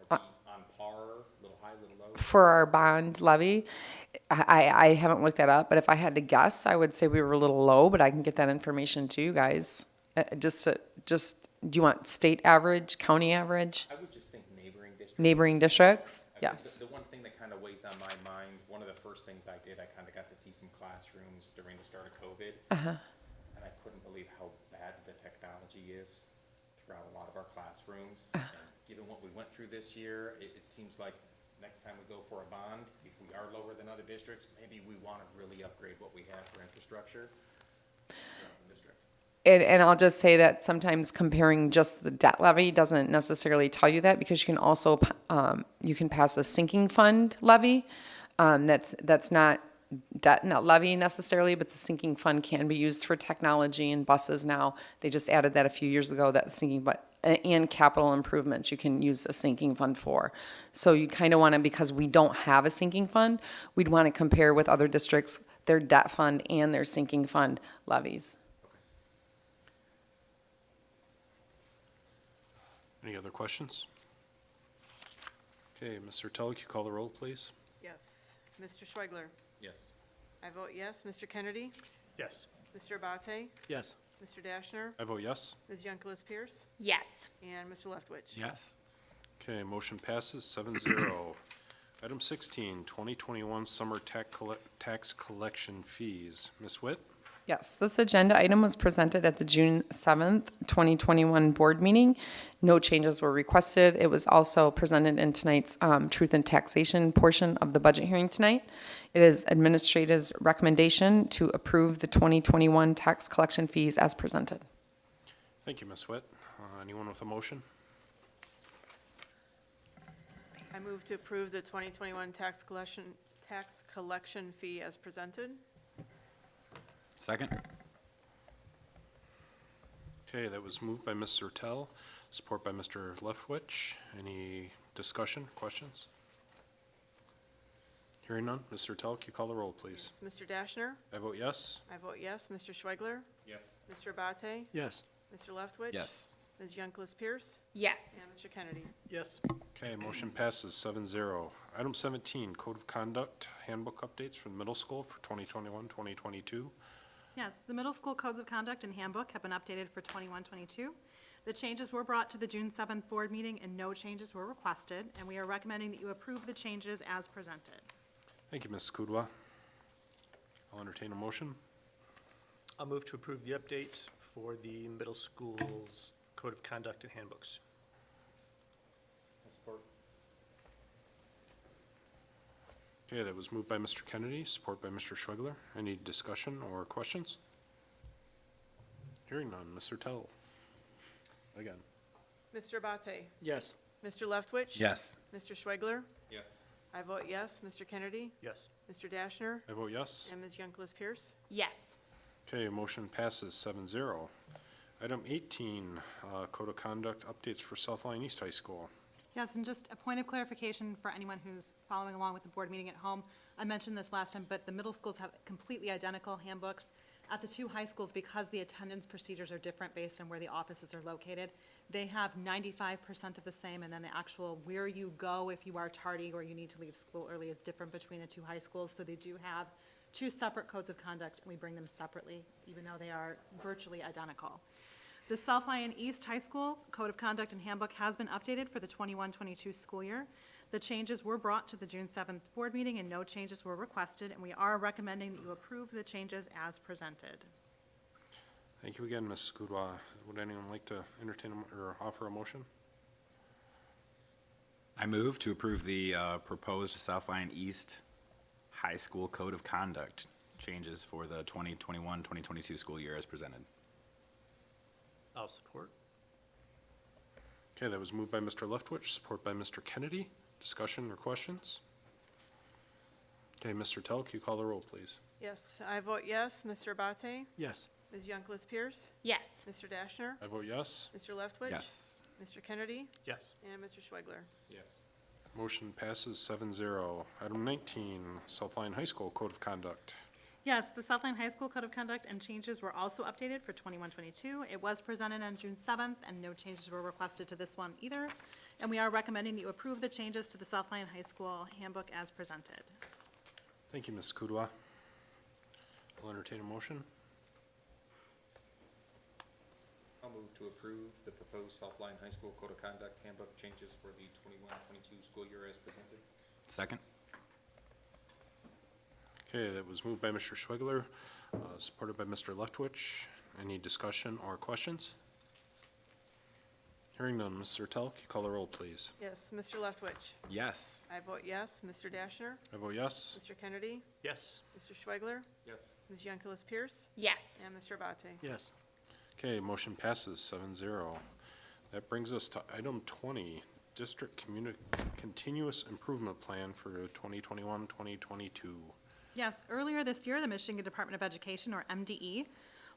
Are we on par, a little high, a little low? For our bond levy, I haven't looked that up, but if I had to guess, I would say we were a little low, but I can get that information to you guys. Do you want state average, county average? I would just think neighboring districts. Neighboring districts? I mean, Yes. The one thing that kind of weighs on my mind, one of the first things I did, I kind of got to see some classrooms during the start of COVID. And I couldn't believe how bad the technology is throughout a lot of our classrooms. And given what we went through this year, it seems like next time we go for a bond, if we are lower than other districts, maybe we want to really upgrade what we have for infrastructure. And I'll just say that sometimes comparing just the debt levy doesn't necessarily tell you that, because you can also, you can pass a sinking fund levy. That's not debt, not levy necessarily, but the sinking fund can be used for technology and buses now. They just added that a few years ago, that sinking, but and capital improvements you can use a sinking fund for. So you kind of want to, because we don't have a sinking fund, we'd want to compare with other districts, their debt fund and their sinking fund levies. Any other questions? Okay, Mr. Telk, you call the roll, please. Yes. Mr. Schweigler? Yes. I vote yes. Mr. Kennedy? Yes. Mr. Abate? Yes. Mr. Dashner? I vote yes. Ms. Yankelis Pierce? Yes. And Mr. Leftwich? Yes. Okay, motion passes 7-0. Item 16, 2021 summer tax collection fees. Ms. Witt? Yes, this agenda item was presented at the June 7th, 2021 board meeting. No changes were requested. It was also presented in tonight's truth and taxation portion of the budget hearing tonight. It is administrator's recommendation to approve the 2021 tax collection fees as presented. Thank you, Ms. Witt. Anyone with a motion? I move to approve the 2021 tax collection fee as presented. Second? Okay, that was moved by Mr. Tell, support by Mr. Leftwich. Any discussion, questions? Hearing none, Mr. Tell, can you call the roll, please? Yes. Mr. Dashner? I vote yes. I vote yes. Mr. Schweigler? Yes. Mr. Abate? Yes. Mr. Leftwich? Yes. Ms. Yankelis Pierce? Yes. And Mr. Kennedy? Yes. Okay, motion passes 7-0. Item 17, Code of Conduct Handbook updates for the middle school for 2021-2022. Yes, the middle school codes of conduct and handbook have been updated for 21-22. The changes were brought to the June 7th board meeting and no changes were requested, and we are recommending that you approve the changes as presented. Thank you, Ms. Kudwa. I'll entertain a motion. I'll move to approve the updates for the middle school's code of conduct and handbooks. Support. Okay, that was moved by Mr. Kennedy, support by Mr. Schwegler. Any discussion or questions? Hearing none, Mr. Tell. Again. Mr. Abate? Yes. Mr. Leftwich? Yes. Mr. Schweigler? Yes. I vote yes. Mr. Kennedy? Yes. Mr. Dashner? I vote yes. And Ms. Yankelis Pierce? Yes. Okay, motion passes 7-0. Item 18, Code of Conduct updates for South Lyon East High School. Yes, and just a point of clarification for anyone who's following along with the board meeting at home. I mentioned this last time, but the middle schools have completely identical handbooks. At the two high schools, because the attendance procedures are different based on where the offices are located, they have 95% of the same, and then the actual where you go if you are tardy or you need to leave school early is different between the two high schools. So they do have two separate codes of conduct, and we bring them separately, even though they are virtually identical. The South Lyon East High School Code of Conduct and Handbook has been updated for the 21-22 school year. The changes were brought to the June 7th board meeting and no changes were requested, and we are recommending that you approve the changes as presented. Thank you again, Ms. Kudwa. Would anyone like to entertain or offer a motion? I move to approve the proposed South Lyon East High School Code of Conduct changes for the 2021-2022 school year as presented. I'll support. Okay, that was moved by Mr. Leftwich, support by Mr. Kennedy. Discussion or questions? Okay, Mr. Tell, can you call the roll, please? Yes, I vote yes. Mr. Abate? Yes. Ms. Yankelis Pierce? Yes. Mr. Dashner? I vote yes. Mr. Leftwich? Yes. Mr. Kennedy? Yes. And Mr. Schweigler? Yes. Motion passes 7-0. Item 19, South Lyon High School Code of Conduct. Yes, the South Lyon High School Code of Conduct and changes were also updated for 21-22. It was presented on June 7th, and no changes were requested to this one either. And we are recommending that you approve the changes to the South Lyon High School handbook as presented. Thank you, Ms. Kudwa. I'll entertain a motion. I'll move to approve the proposed South Lyon High School Code of Conduct Handbook changes for the 21-22 school year as presented. Second? Okay, that was moved by Mr. Schwegler, supported by Mr. Leftwich. Any discussion or questions? Hearing none, Mr. Tell, can you call the roll, please? Yes, Mr. Leftwich? Yes. I vote yes. Mr. Dashner? I vote yes. Mr. Kennedy? Yes. Mr. Schweigler? Yes. Ms. Yankelis Pierce? Yes. And Mr. Abate? Yes. Okay, motion passes 7-0. That brings us to item 20, District Continuous Improvement Plan for 2021-2022. Yes, earlier this year, the Michigan Department of Education, or MDE,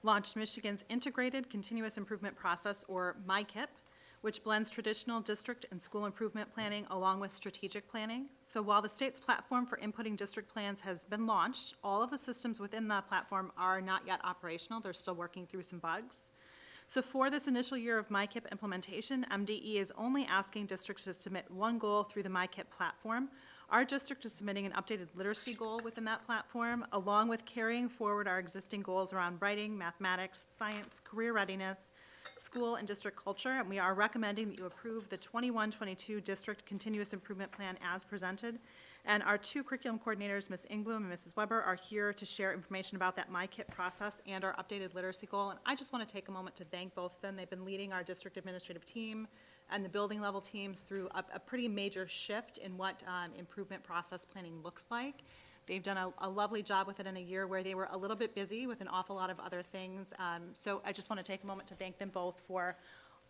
launched Michigan's Integrated Continuous Improvement Process, or MICIP, which blends traditional district and school improvement planning along with strategic planning. So while the state's platform for inputting district plans has been launched, all of the systems within the platform are not yet operational. They're still working through some bugs. So for this initial year of MyKIP implementation, MDE is only asking districts to submit one goal through the MyKIP platform. Our district is submitting an updated literacy goal within that platform, along with carrying forward our existing goals around writing, mathematics, science, career readiness, school and district culture, and we are recommending that you approve the 21-22 District Continuous Improvement Plan as presented. And our two curriculum coordinators, Ms. Ingbloom and Mrs. Weber, are here to share information about that MyKIP process and our updated literacy goal. And I just want to take a moment to thank both of them. They've been leading our district administrative team and the building level teams through a pretty major shift in what improvement process planning looks like. They've done a lovely job with it in a year where they were a little bit busy with an awful lot of other things. So I just want to take a moment to thank them both for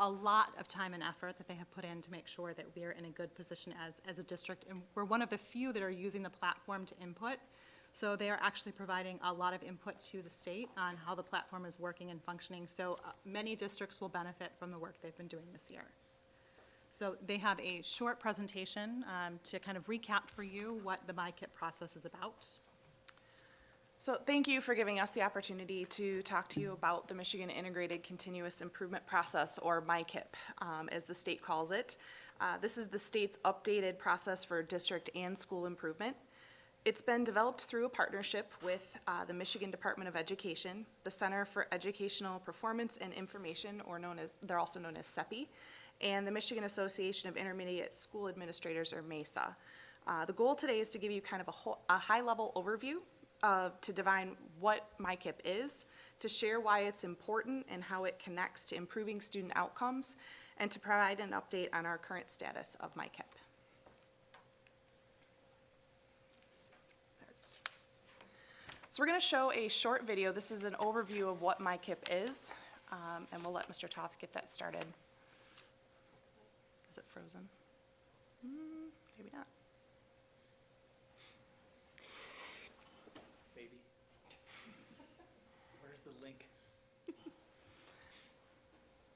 a lot of time and effort that they have put in to make sure that we are in a good position as a district. And we're one of the few that are using the platform to input. So they are actually providing a lot of input to the state on how the platform is working and functioning. So many districts will benefit from the work they've been doing this year. So they have a short presentation to kind of recap for you what the MyKIP process is about. So thank you for giving us the opportunity to talk to you about the Michigan Integrated Continuous Improvement Process, or MyKIP, as the state calls it. This is the state's updated process for district and school improvement. It's been developed through a partnership with the Michigan Department of Education, the Center for Educational Performance and Information, or they're also known as CEPI, and the Michigan Association of Intermediate School Administrators, or MESA. The goal today is to give you kind of a high-level overview to define what MyKIP is, to share why it's important and how it connects to improving student outcomes, and to provide an update on our current status of MyKIP. So we're going to show a short video. This is an overview of what MyKIP is, and we'll let Mr. Toth get that started. Is it frozen? Maybe not. Maybe. Where's the link?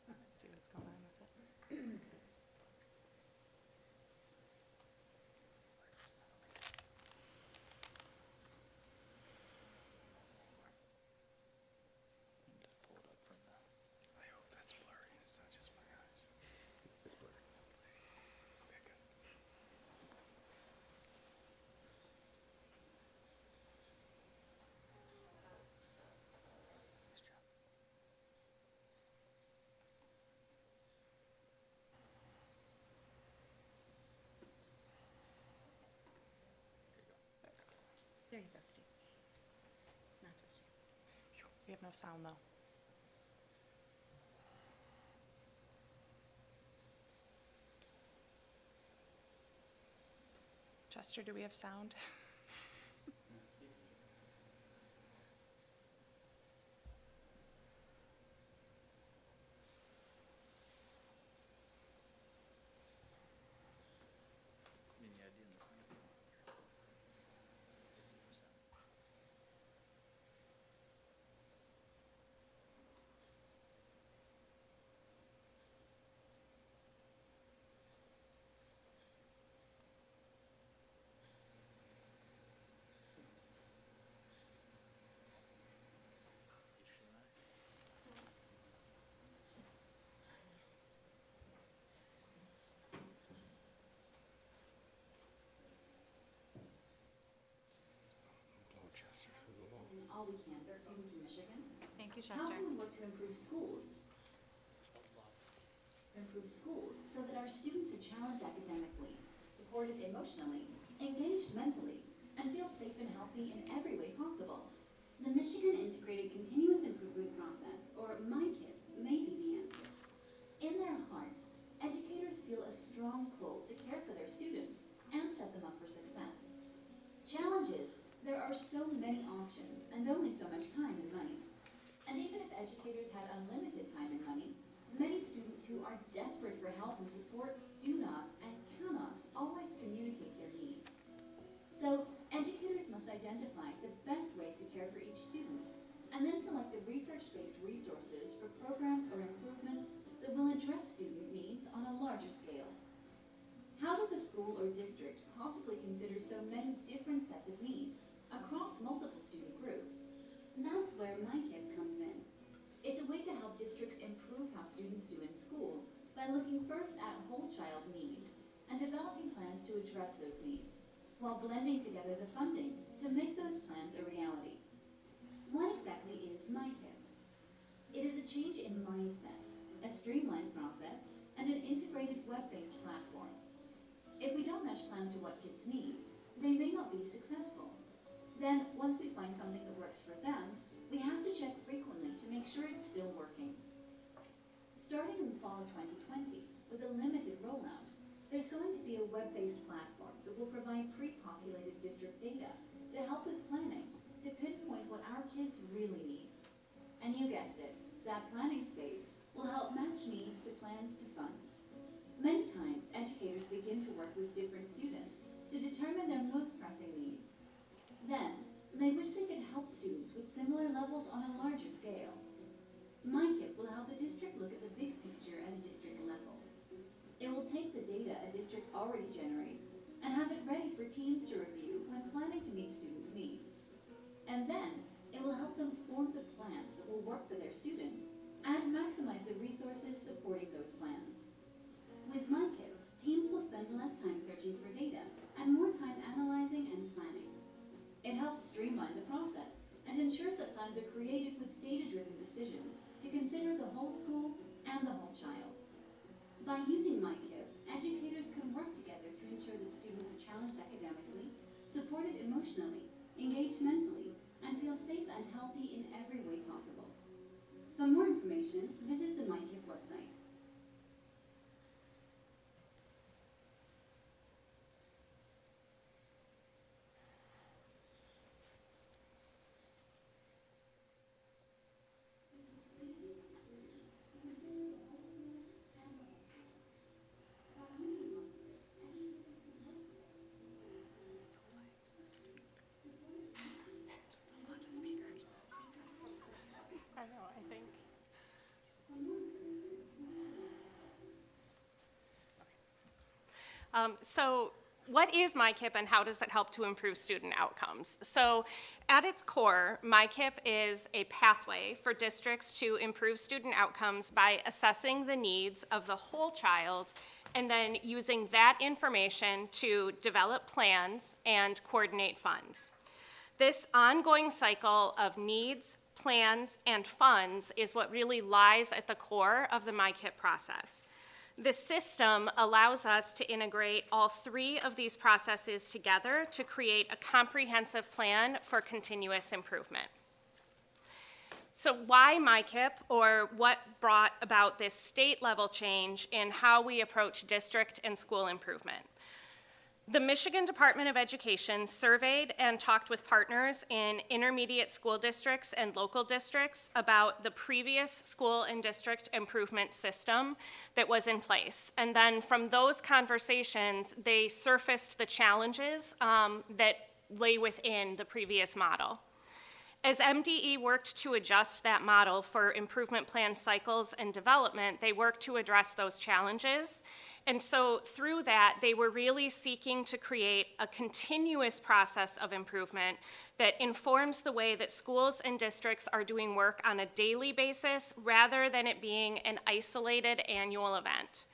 Let's see what's going on with it. I hope that's blurry, it's not just my eyes. It's blurry. Okay, good. There you go, Steve. Not just you. We have no sound, though. Chester, do we have sound? All we can for students in Michigan. Thank you, How Chester. can we work to improve schools so that our students are challenged academically, supported emotionally, engaged mentally, and feel safe and healthy in every way possible? The Michigan Integrated Continuous Improvement Process, or MyKIP, may be the answer. In their hearts, educators feel a strong pull to care for their students and set them up for success. Challenges: there are so many options and only so much time and money. And even if educators had unlimited time and money, many students who are desperate for help and support do not and cannot always communicate their needs. So, educators must identify the best ways to care for each student, and then select the research-based resources for programs or improvements that will address student needs on a larger scale. How does a school or district possibly consider so many different sets of needs across multiple student groups? That's where MyKIP comes in. It's a way to help districts improve how students do in school by looking first at whole child needs and developing plans to address those needs, while blending together the funding to make those plans a reality. What exactly is MyKIP? It is a change in mindset, a streamlined process, and an integrated web-based platform. If we don't match plans to what kids need, they may not be successful. Then, once we find something that works for them, we have to check frequently to make sure it's still working. Starting in the fall of 2020, with a limited rollout, there's going to be a web-based platform that will provide pre-populated district data to help with planning, to pinpoint what our kids really need. And you guessed it, that planning space will help match needs to plans to funds. Many times, educators begin to work with different students to determine their most pressing needs. Then, they wish they could help students with similar levels on a larger scale. MyKIP will help a district look at the big picture at a district level. It will take the data a district already generates and have it ready for teams to review when planning to meet students' needs. And then, it will help them form the plan that will work for their students and maximize the resources supporting those plans. With MyKIP, teams will spend less time searching for data and more time analyzing and planning. It helps streamline the process and ensures that plans are created with data-driven decisions to consider the whole school and the whole child. By using MyKIP, educators can work together to ensure that students are challenged academically, supported emotionally, engaged mentally, and feel safe and healthy in every way possible. For more information, visit the MyKIP website. So what is MyKIP and how does it help to improve student outcomes? So at its core, MyKIP is a pathway for districts to improve student outcomes by assessing the needs of the whole child and then using that information to develop plans and coordinate funds. This ongoing cycle of needs, plans, and funds is what really lies at the core of the MyKIP process. This system allows us to integrate all three of these processes together to create a comprehensive plan for continuous improvement. So why MyKIP, or what brought about this state-level change in how we approach district and school improvement? The Michigan Department of Education surveyed and talked with partners in intermediate school districts and local districts about the previous school and district improvement system that was in place. And then from those conversations, they surfaced the challenges that lay within the previous model. As MDE worked to adjust that model for improvement plan cycles and development, they worked to address those challenges. And so through that, they were really seeking to create a continuous process of improvement that informs the way that schools and districts are doing work on a daily basis rather than it being an isolated annual event.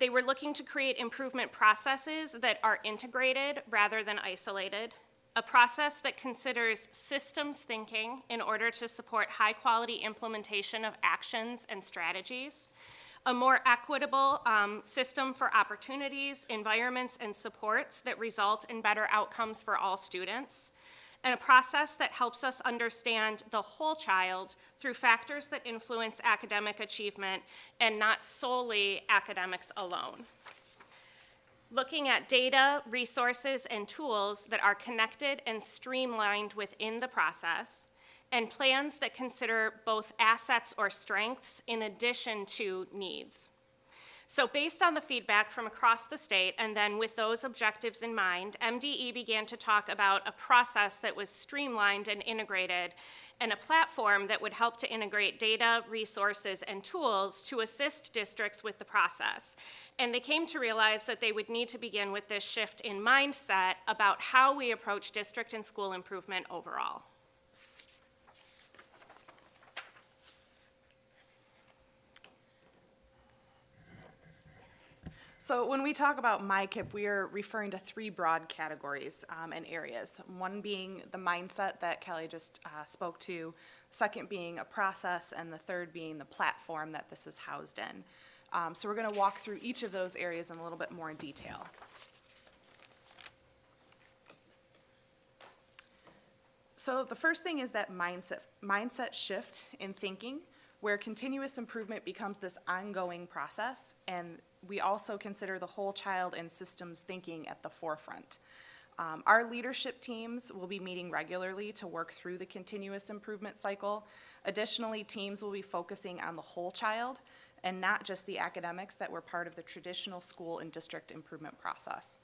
They were looking to create improvement processes that are integrated rather than isolated, a process that considers systems thinking in order to support high-quality implementation of actions and strategies, a more equitable system for opportunities, environments, and supports that result in better outcomes for all students, and a process that helps us understand the whole child through factors that influence academic achievement and not solely academics alone. Looking at data, resources, and tools that are connected and streamlined within the process, and plans that consider both assets or strengths in addition to needs. So based on the feedback from across the state, and then with those objectives in mind, MDE began to talk about a process that was streamlined and integrated, and a platform that would help to integrate data, resources, and tools to assist districts with the process. And they came to realize that they would need to begin with this shift in mindset about how we approach district and school improvement overall. So when we talk about MyKIP, we are referring to three broad categories and areas. One being the mindset that Kelly just spoke to, second being a process, and the third being the platform that this is housed in. So we're going to walk through each of those areas in a little bit more detail. So the first thing is that mindset shift in thinking, where continuous improvement becomes this ongoing process, and we also consider the whole child and systems thinking at the forefront. Our leadership teams will be meeting regularly to work through the continuous improvement cycle. Additionally, teams will be focusing on the whole child and not just the academics that were part of the traditional school and district improvement process.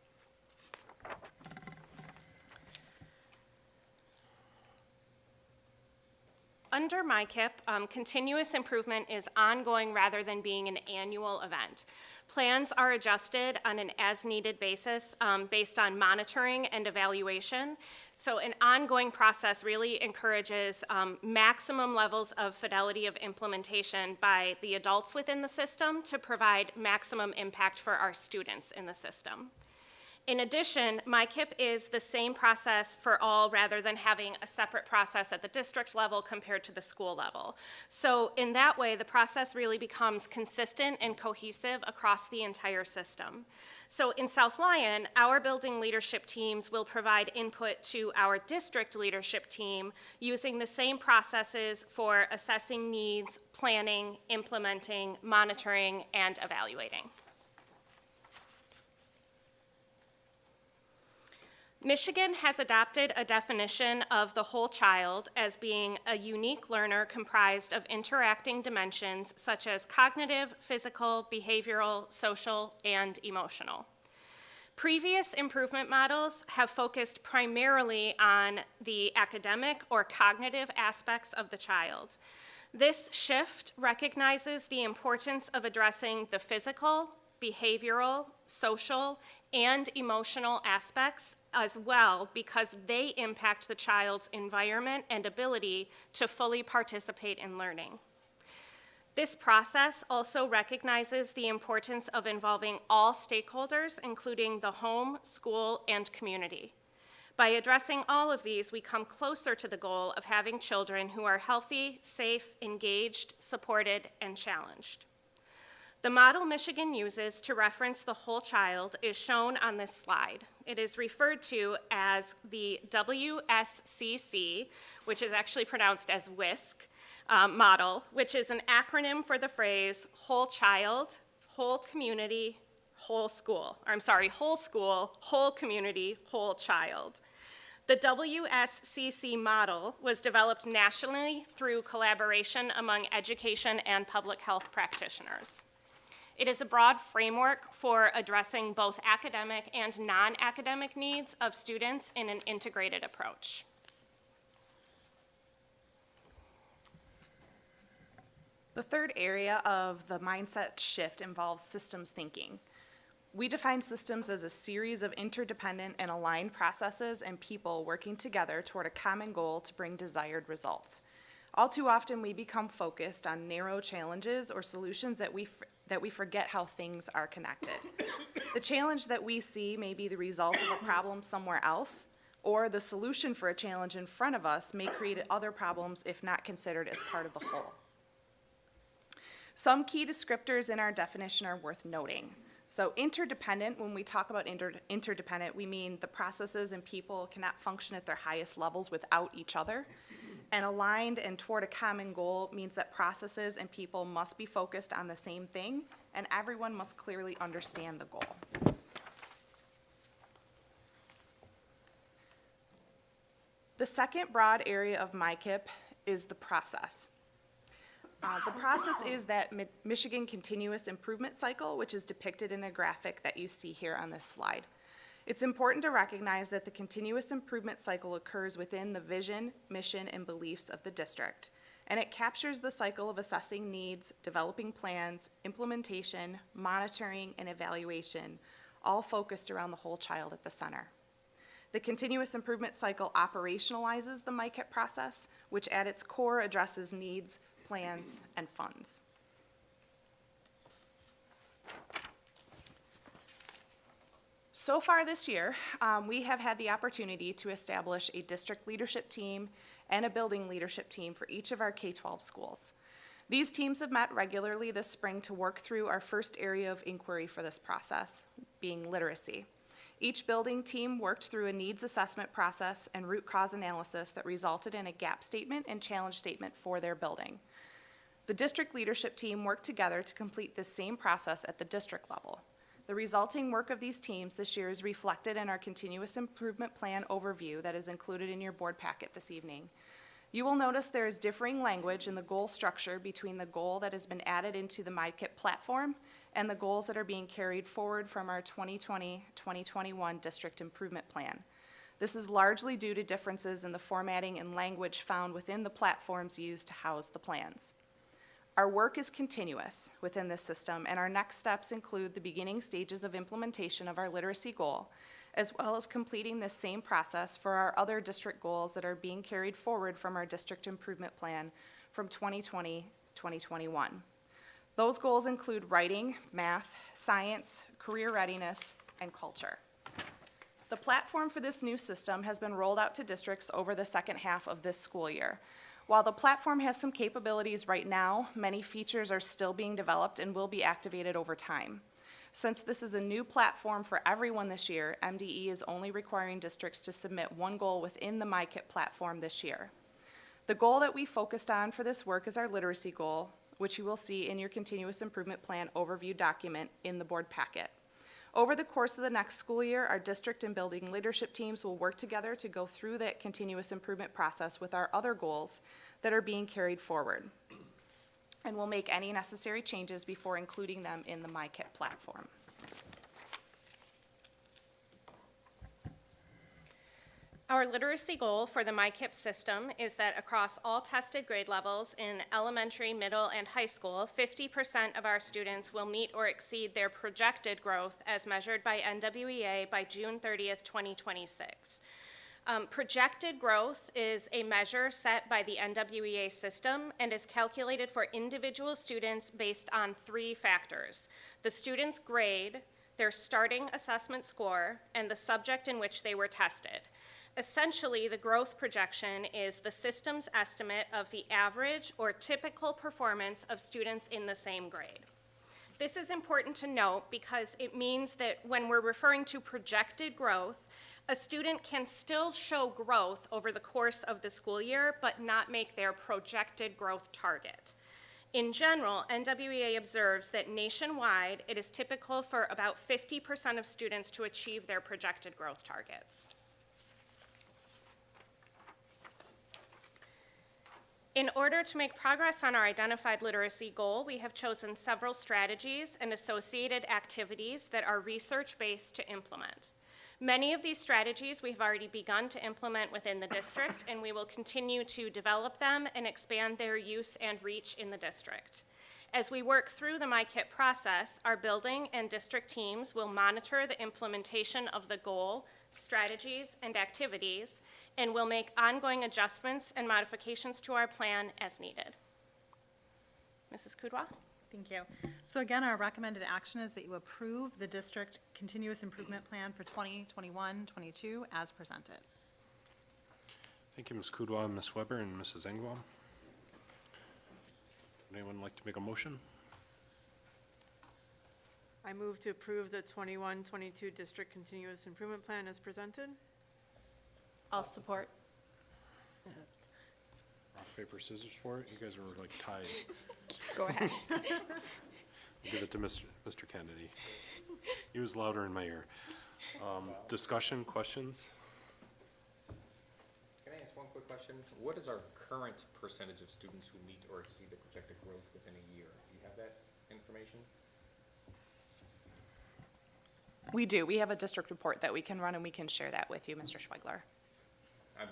Under MyKIP, continuous improvement is ongoing rather than being an annual event. Plans are adjusted on an as-needed basis based on monitoring and evaluation. So an ongoing process really encourages maximum levels of fidelity of implementation by the adults within the system to provide maximum impact for our students in the system. In addition, MyKIP is the same process for all rather than having a separate process at the district level compared to the school level. So in that way, the process really becomes consistent and cohesive across the entire system. So in South Lyon, our building leadership teams will provide input to our district leadership team using the same processes for assessing needs, planning, implementing, monitoring, and evaluating. Michigan has adopted a definition of the whole child as being a unique learner comprised of interacting dimensions such as cognitive, physical, behavioral, social, and emotional. Previous improvement models have focused primarily on the academic or cognitive aspects of the child. This shift recognizes the importance of addressing the physical, behavioral, social, and emotional aspects as well because they impact the child's environment and ability to fully participate in learning. This process also recognizes the importance of involving all stakeholders, including the home, school, and community. By addressing all of these, we come closer to the goal of having children who are healthy, safe, engaged, supported, and challenged. The model Michigan uses to reference the whole child is shown on this slide. It is referred to as the WSCC, which is actually pronounced as WISC model, which is an acronym for the phrase whole child, whole community, whole school. Whole school, whole community, whole child. The WSCC model was developed nationally through collaboration among education and public health practitioners. It is a broad framework for addressing both academic and non-academic needs of students in an integrated approach. The third area of the mindset shift involves systems thinking. We define systems as a series of interdependent and aligned processes and people working together toward a common goal to bring desired results. All too often, we become focused on narrow challenges or solutions that we forget how things are connected. The challenge that we see may be the result of a problem somewhere else, or the solution for a challenge in front of us may create other problems if not considered as part of the whole. Some key descriptors in our definition are worth noting. So interdependent, when we talk about interdependent, we mean the processes and people cannot function at their highest levels without each other. And aligned and toward a common goal means that processes and people must be focused on the same thing, and everyone must clearly understand the goal. The second broad area of MyKIP is the process. The process is that Michigan continuous improvement cycle, which is depicted in the graphic that you see here on this slide. It's important to recognize that the continuous improvement cycle occurs within the vision, mission, and beliefs of the district, and it captures the cycle of assessing needs, developing plans, implementation, monitoring, and evaluation, all focused around the whole child at the center. The continuous improvement cycle operationalizes the MyKIP process, which at its core addresses needs, plans, and funds. So far this year, we have had the opportunity to establish a district leadership team and a building leadership team for each of our K-12 schools. These teams have met regularly this spring to work through our first area of inquiry for this process, being literacy. Each building team worked through a needs assessment process and root cause analysis that resulted in a gap statement and challenge statement for their building. The district leadership team worked together to complete this same process at the district level. The resulting work of these teams this year is reflected in our continuous improvement plan overview that is included in your board packet this evening. You will notice there is differing language in the goal structure between the goal that has been added into the MyKIP platform and the goals that are being carried forward from our 2020-2021 district improvement plan. This is largely due to differences in the formatting and language found within the platforms used to house the plans. Our work is continuous within this system, and our next steps include the beginning stages of implementation of our literacy goal, as well as completing this same process for our other district goals that are being carried forward from our district improvement plan from 2020-2021. Those goals include writing, math, science, career readiness, and culture. The platform for this new system has been rolled out to districts over the second half of this school year. While the platform has some capabilities right now, many features are still being developed and will be activated over time. Since this is a new platform for everyone this year, MDE is only requiring districts to submit one goal within the MyKIP platform this year. The goal that we focused on for this work is our literacy goal, which you will see in your continuous improvement plan overview document in the board packet. Over the course of the next school year, our district and building leadership teams will work together to go through that continuous improvement process with our other goals that are being carried forward. And we'll make any necessary changes before including them in the MyKIP platform. Our literacy goal for the MyKIP system is that across all tested grade levels in elementary, middle, and high school, 50% of our students will meet or exceed their projected growth as measured by NWEA by June 30th, 2026. Projected growth is a measure set by the NWEA system and is calculated for individual students based on 3 factors: the student's grade, their starting assessment score, and the subject in which they were tested. Essentially, the growth projection is the system's estimate of the average or typical performance of students in the same grade. This is important to note because it means that when we're referring to projected growth, a student can still show growth over the course of the school year, but not make their projected growth target. In general, NWEA observes that nationwide, it is typical for about 50% of students to achieve their projected growth targets. In order to make progress on our identified literacy goal, we have chosen several strategies and associated activities that are research-based to implement. Many of these strategies we've already begun to implement within the district, and we will continue to develop them and expand their use and reach in the district. As we work through the MyKIP process, our building and district teams will monitor the implementation of the goal, strategies, and activities, and will make ongoing adjustments and modifications to our plan as needed. Mrs. Kudwa? Thank you. So again, our recommended action is that you approve the district continuous improvement plan for 2021-22 as presented. Thank you, Ms. Kudwa, Ms. Weber, and Mrs. Engwall. Would anyone like to make a motion? I move to approve the 21-22 district continuous improvement plan as presented. I'll support. Rock, paper, scissors for it? You guys were like tied. Go ahead. I'll give it to Mr. Kennedy. He was louder in my ear. Discussion, questions? Can I ask one quick question? What is our current percentage of students who meet or exceed the projected growth within a year? Do you have that information? We do. We have a district report that we can run, and we can share that with you, Mr. Schweigler. I'm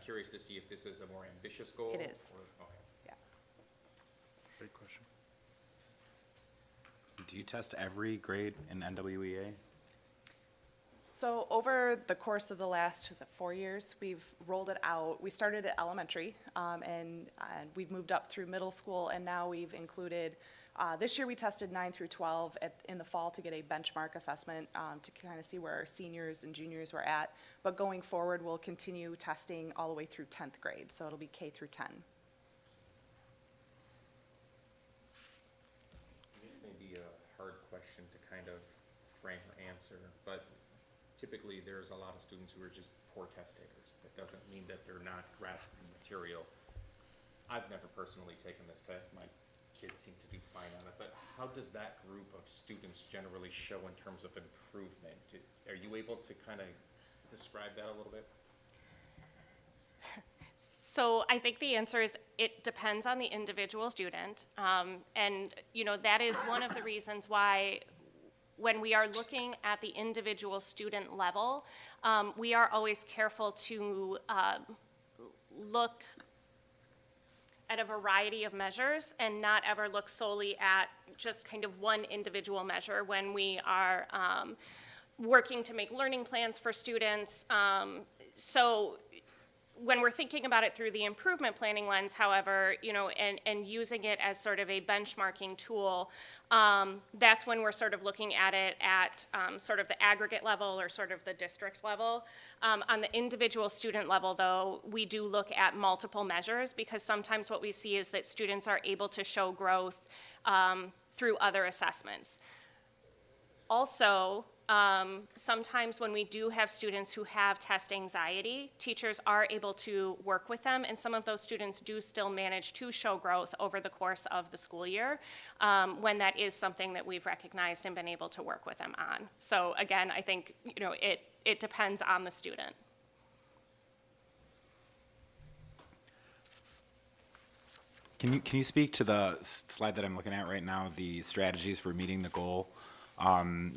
curious to see if this is a more ambitious goal. It is. Okay. Yeah. Great question. Do you test every grade in NWEA? So over the course of the last, 4 years, we've rolled it out. We started at elementary, and we've moved up through middle school, and now we've included This year, we tested 9 through 12 in the fall to get a benchmark assessment to kind of see where our seniors and juniors were at. But going forward, we'll continue testing all the way through 10th grade, so it'll be K through 10. This may be a hard question to kind of frame or answer, but typically there's a lot of students who are just poor test takers. That doesn't mean that they're not grasping material. I've never personally taken this test. My kids seem to do fine on it, but how does that group of students generally show in terms of improvement? Are you able to kind of describe that a little bit? So I think the answer is it depends on the individual student. And, you know, that is one of the reasons why when we are looking at the individual student level, we are always careful to look at a variety of measures and not ever look solely at just kind of one individual measure when we are working to make learning plans for students. So when we're thinking about it through the improvement planning lens, however, you know, and using it as sort of a benchmarking tool, that's when we're sort of looking at it at sort of the aggregate level or sort of the district level. On the individual student level, though, we do look at multiple measures because sometimes what we see is that students are able to show growth through other assessments. Also, sometimes when we do have students who have test anxiety, teachers are able to work with them, and some of those students do still manage to show growth over the course of the school year when that is something that we've recognized and been able to work with them on. So again, I think, you know, it depends on the student. Can you speak to the slide that I'm looking at right now, the strategies for meeting the goal?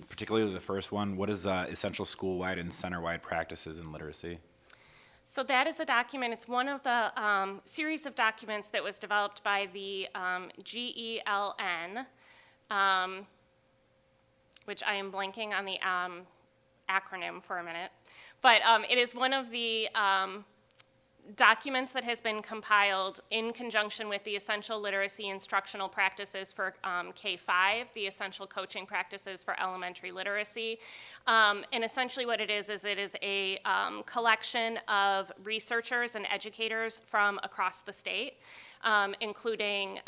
Particularly the first one, what is essential school-wide and center-wide practices in literacy? So that is a document, it's one of the series of documents that was developed by the GELN, which I am blanking on the acronym for a minute, but it is one of the documents that has been compiled in conjunction with the essential literacy instructional practices for K-5, the essential coaching practices for elementary literacy. And essentially what it is it is a collection of researchers and educators from across the state, including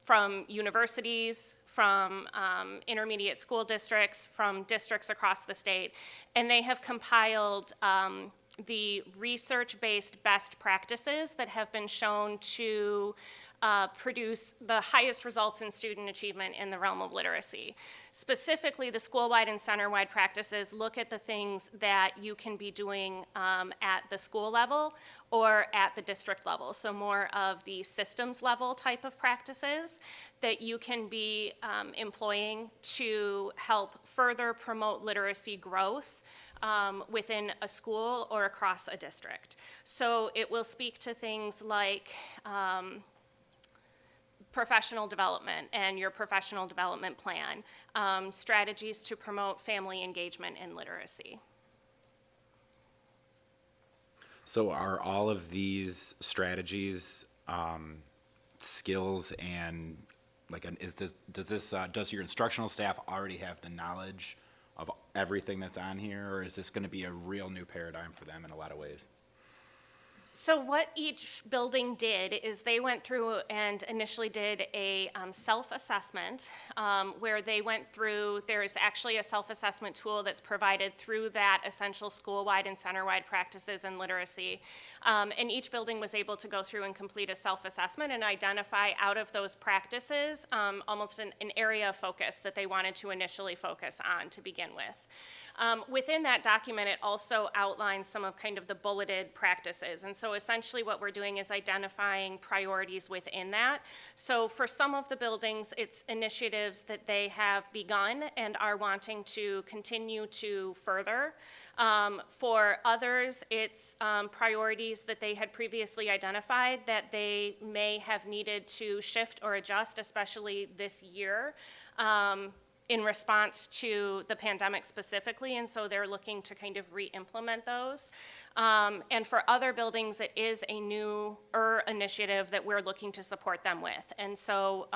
from universities, from intermediate school districts, from districts across the state. And they have compiled the research-based best practices that have been shown to produce the highest results in student achievement in the realm of literacy. Specifically, the school-wide and center-wide practices look at the things that you can be doing at the school level or at the district level, so more of the systems level type of practices that you can be employing to help further promote literacy growth within a school or across a district. So it will speak to things like professional development and your professional development plan, strategies to promote family engagement in literacy. So are all of these strategies skills and like does your instructional staff already have the knowledge of everything that's on here, or is this going to be a real new paradigm for them in a lot of ways? So what each building did is they went through and initially did a self-assessment where they went through, there is actually a self-assessment tool that's provided through that essential school-wide and center-wide practices in literacy. And each building was able to go through and complete a self-assessment and identify out of those practices almost an area of focus that they wanted to initially focus on to begin with. Within that document, it also outlines some of kind of the bulleted practices. And so essentially what we're doing is identifying priorities within that. So for some of the buildings, it's initiatives that they have begun and are wanting to continue to further. For others, it's priorities that they had previously identified that they may have needed to shift or adjust, especially this year. in response to the pandemic specifically, and so they're looking to kind of re-implement those. And for other buildings, it is a newer initiative that we're looking to support them with. And so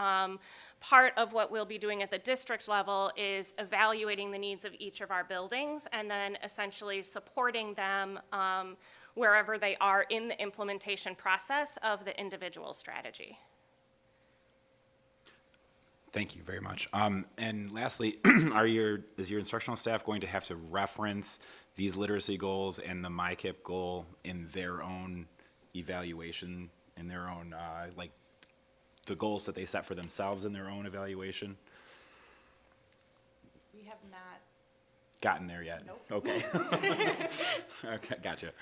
part of what we'll be doing at the district level is evaluating the needs of each of our buildings and then essentially supporting them wherever they are in the implementation process of the individual strategy. Thank you very much. And lastly, is your instructional staff going to have to reference these literacy goals and the MyKIP goal in their own evaluation, in their own, like, the goals that they set for themselves in their own evaluation? We have not. Gotten there yet? Nope. Okay. Okay, gotcha.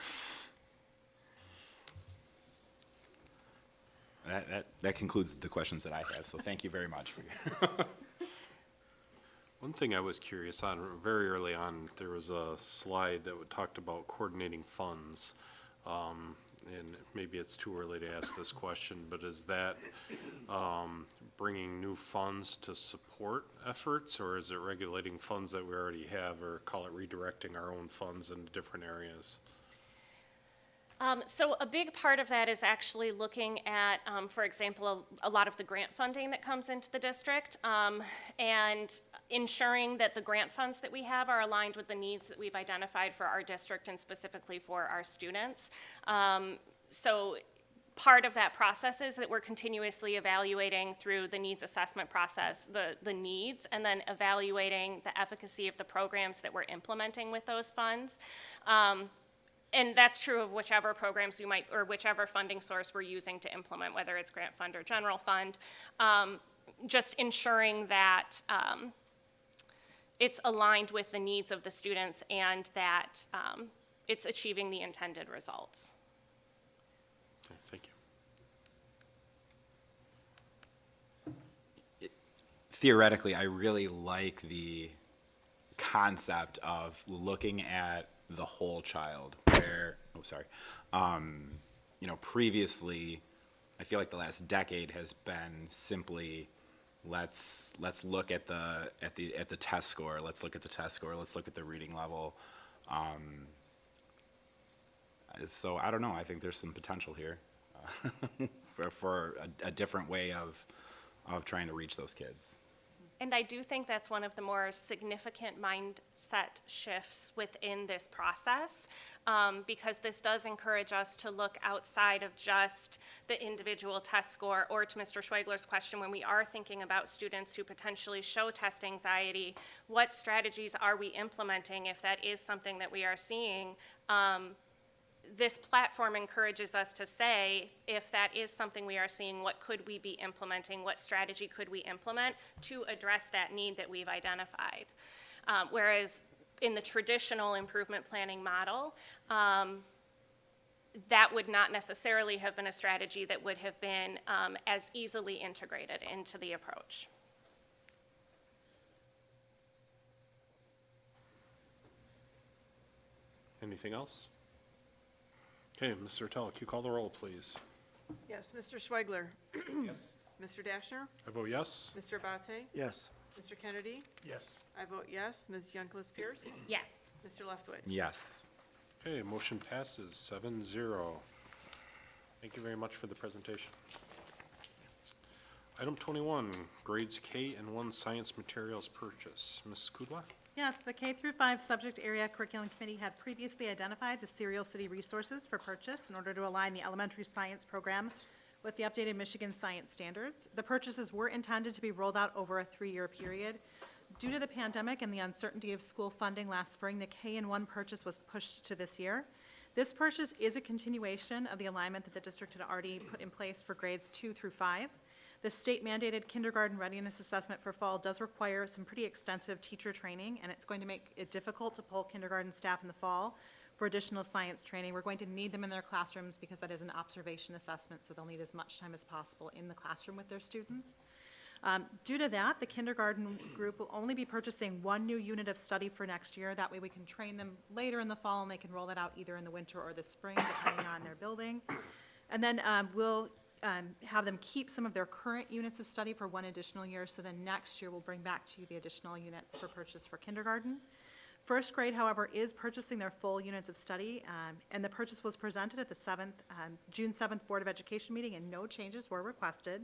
That concludes the questions that I have, so thank you very much for your. One thing I was curious on, very early on, there was a slide that talked about coordinating funds. And maybe it's too early to ask this question, but is that bringing new funds to support efforts, or is it regulating funds that we already have, or call it redirecting our own funds into different areas? So a big part of that is actually looking at, for example, a lot of the grant funding that comes into the district, and ensuring that the grant funds that we have are aligned with the needs that we've identified for our district and specifically for our students. So part of that process is that we're continuously evaluating through the needs assessment process, the needs, and then evaluating the efficacy of the programs that we're implementing with those funds. And that's true of whichever programs we might, or whichever funding source we're using to implement, whether it's grant fund or general fund. Just ensuring that it's aligned with the needs of the students and that it's achieving the intended results. Okay, thank you. Theoretically, I really like the concept of looking at the whole child where, previously, I feel like the last decade has been simply, let's look at the test score, let's look at the test score, let's look at the reading level. So I don't know, I think there's some potential here for a different way of trying to reach those kids. And I do think that's one of the more significant mindset shifts within this process, because this does encourage us to look outside of just the individual test score, or to Mr. Schwegler's question, when we are thinking about students who potentially show test anxiety, what strategies are we implementing if that is something that we are seeing? This platform encourages us to say, if that is something we are seeing, what could we be implementing? What strategy could we implement to address that need that we've identified? Whereas in the traditional improvement planning model, that would not necessarily have been a strategy that would have been as easily integrated into the approach. Anything else? Okay, Mr. Tell, can you call the roll, please? Yes, Mr. Schwegler. Yes. Mr. Dashner? I vote yes. Mr. Abate? Yes. Mr. Kennedy? Yes. I vote yes. Ms. Youngless Pierce? Yes. Mr. Leftwich? Yes. Okay, motion passes 7-0. Thank you very much for the presentation. Item 21, grades K and 1 science materials purchase. Ms. Kudwa? Yes, the K through 5 subject area curriculum committee had previously identified the Serial City resources for purchase in order to align the elementary science program with the updated Michigan science standards. The purchases were intended to be rolled out over a 3-year period. Due to the pandemic and the uncertainty of school funding last spring, the K-1 purchase was pushed to this year. This purchase is a continuation of the alignment that the district had already put in place for grades 2 through 5. The state mandated kindergarten readiness assessment for fall does require some pretty extensive teacher training, and it's going to make it difficult to pull kindergarten staff in the fall for additional science training. We're going to need them in their classrooms because that is an observation assessment, so they'll need as much time as possible in the classroom with their students. Due to that, the kindergarten group will only be purchasing 1 new unit of study for next year. That way we can train them later in the fall, and they can roll that out either in the winter or the spring, depending on their building. And then we'll have them keep some of their current units of study for one additional year, so then next year we'll bring back to you the additional units for purchase for kindergarten. First grade, however, is purchasing their full units of study, and the purchase was presented at the June 7th Board of Education meeting, and no changes were requested.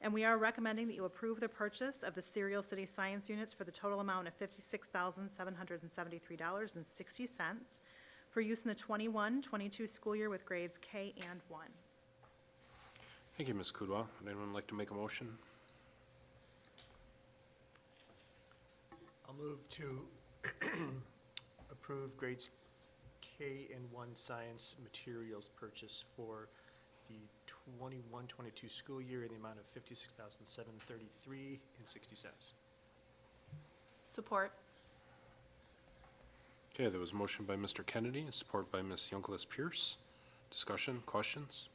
And we are recommending that you approve the purchase of the Serial City Science units for the total amount of $56,773.60 for use in the 21-22 school year with grades K and 1. Thank you, Ms. Kudwa. Would anyone like to make a motion? I'll move to approve grades K and 1 science materials purchase for the 21-22 school year in the amount of $56,733.60. Support. Okay, there was a motion by Mr. Kennedy, and support by Ms. Youngquist Pierce. Discussion, questions?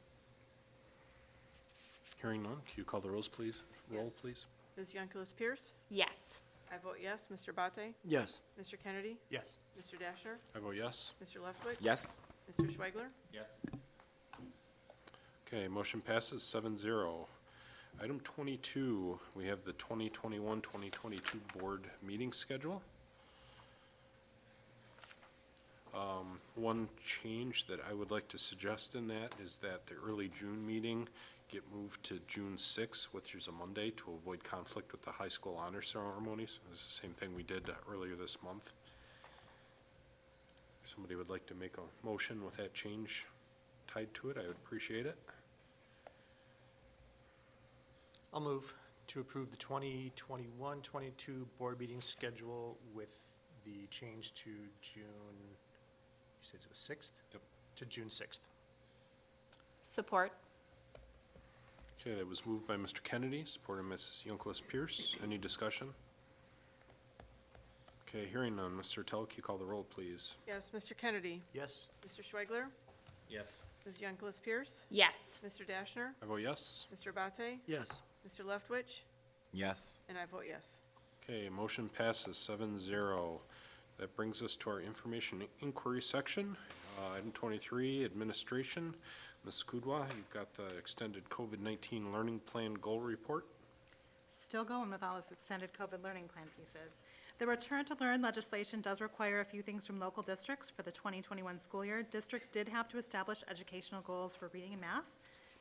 Hearing none, can you call the rolls, please? Roll, Yes. please. Ms. Yankulis Pierce? Yes. I vote yes. Mr. Abate? Yes. Mr. Kennedy? Yes. Mr. Dashner? I vote yes. Mr. Leftwich? Yes. Mr. Schweigler? Yes. Okay, motion passes 7-0. Item 22, we have the 2021-2022 board meeting schedule. One change that I would like to suggest in that is that the early June meeting get moved to June 6th, which is a Monday, to avoid conflict with the high school honor ceremonies. It's the same thing we did earlier this month. If somebody would like to make a motion with that change tied to it, I would appreciate it. I'll move to approve the 2021-22 board meeting schedule with the change to June, you said it was 6th? Yep. To June 6th. Support. Okay, that was moved by Mr. Kennedy, supported by Mrs. Youngquist Pierce. Any discussion? Okay, hearing none. Mr. Tell, can you call the roll, please? Yes. Mr. Kennedy? Yes. Mr. Schweigler? Yes. Ms. Yankulis Pierce? Yes. Mr. Dashner? I vote yes. Mr. Abate? Yes. Mr. Leftwich? Yes. And I vote yes. Okay, motion passes 7-0. That brings us to our information inquiry section. Item 23, administration. Ms. Kudwa, you've got the extended COVID-19 learning plan goal report. Still going with all this extended COVID learning plan pieces. The Return to Learn legislation does require a few things from local districts for the 2021 school year. Districts did have to establish educational goals for reading and math,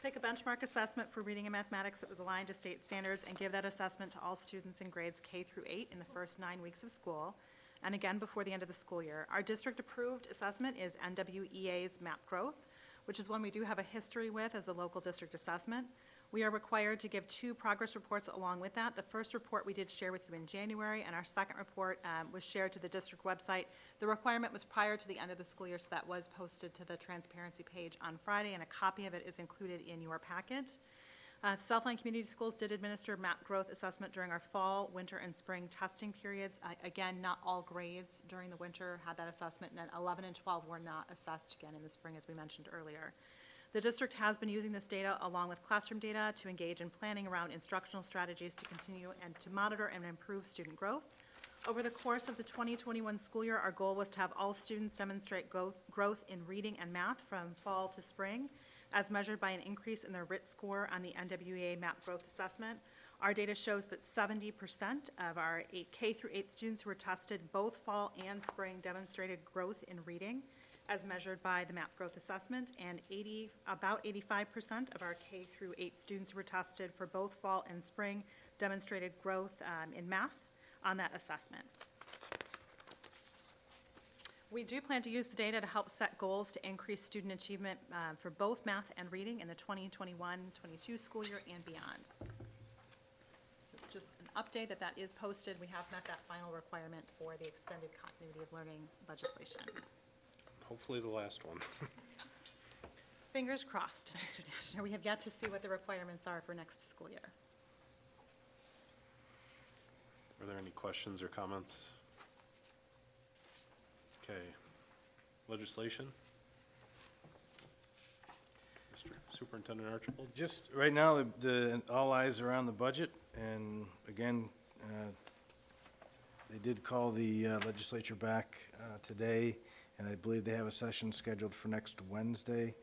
pick a benchmark assessment for reading and mathematics that was aligned to state standards, and give that assessment to all students in grades K through 8 in the first 9 weeks of school, and again before the end of the school year. Our district-approved assessment is NWEA's MAP Growth, which is one we do have a history with as a local district assessment. We are required to give 2 progress reports along with that. The first report we did share with you in January, and our second report was shared to the district website. The requirement was prior to the end of the school year, so that was posted to the transparency page on Friday, and a copy of it is included in your packet. Southline Community Schools did administer MAP growth assessment during our fall, winter, and spring testing periods. Again, not all grades during the winter had that assessment, and then 11 and 12 were not assessed again in the spring, as we mentioned earlier. The district has been using this data along with classroom data to engage in planning around instructional strategies to continue and to monitor and improve student growth. Over the course of the 2021 school year, our goal was to have all students demonstrate growth in reading and math from fall to spring, as measured by an increase in their RIT score on the NWEA MAP growth assessment. Our data shows that 70% of our K through 8 students who were tested both fall and spring demonstrated growth in reading, as measured by the MAP growth assessment, and about 85% of our K through 8 students who were tested for both fall and spring demonstrated growth in math on that assessment. We do plan to use the data to help set goals to increase student achievement for both math and reading in the 2021-22 school year and beyond. So just an update that is posted. We have met that final requirement for the extended continuity of learning legislation. Hopefully the last one. Fingers crossed, Mr. Dashner. We have yet to see what the requirements are for next school year. Are there any questions or comments? Okay. Legislation? Mr. Superintendent Archibald? Just right now, all eyes are on the budget, and again, they did call the legislature back today, and I believe they have a session scheduled for next Wednesday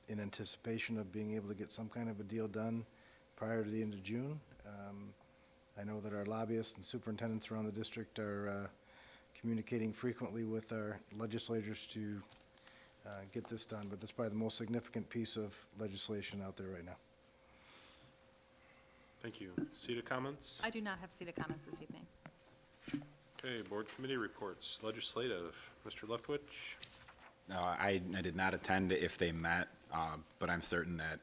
in anticipation of being able to get some kind of a deal done prior to the end of June. I know that our lobbyists and superintendents around the district are communicating frequently with our legislators to get this done, but that's probably the most significant piece of legislation out there right now. Thank you. CETA comments? I do not have CETA comments this evening. Okay, board committee reports. Legislative, Mr. Leftwich. No, I did not attend if they met, but I'm certain that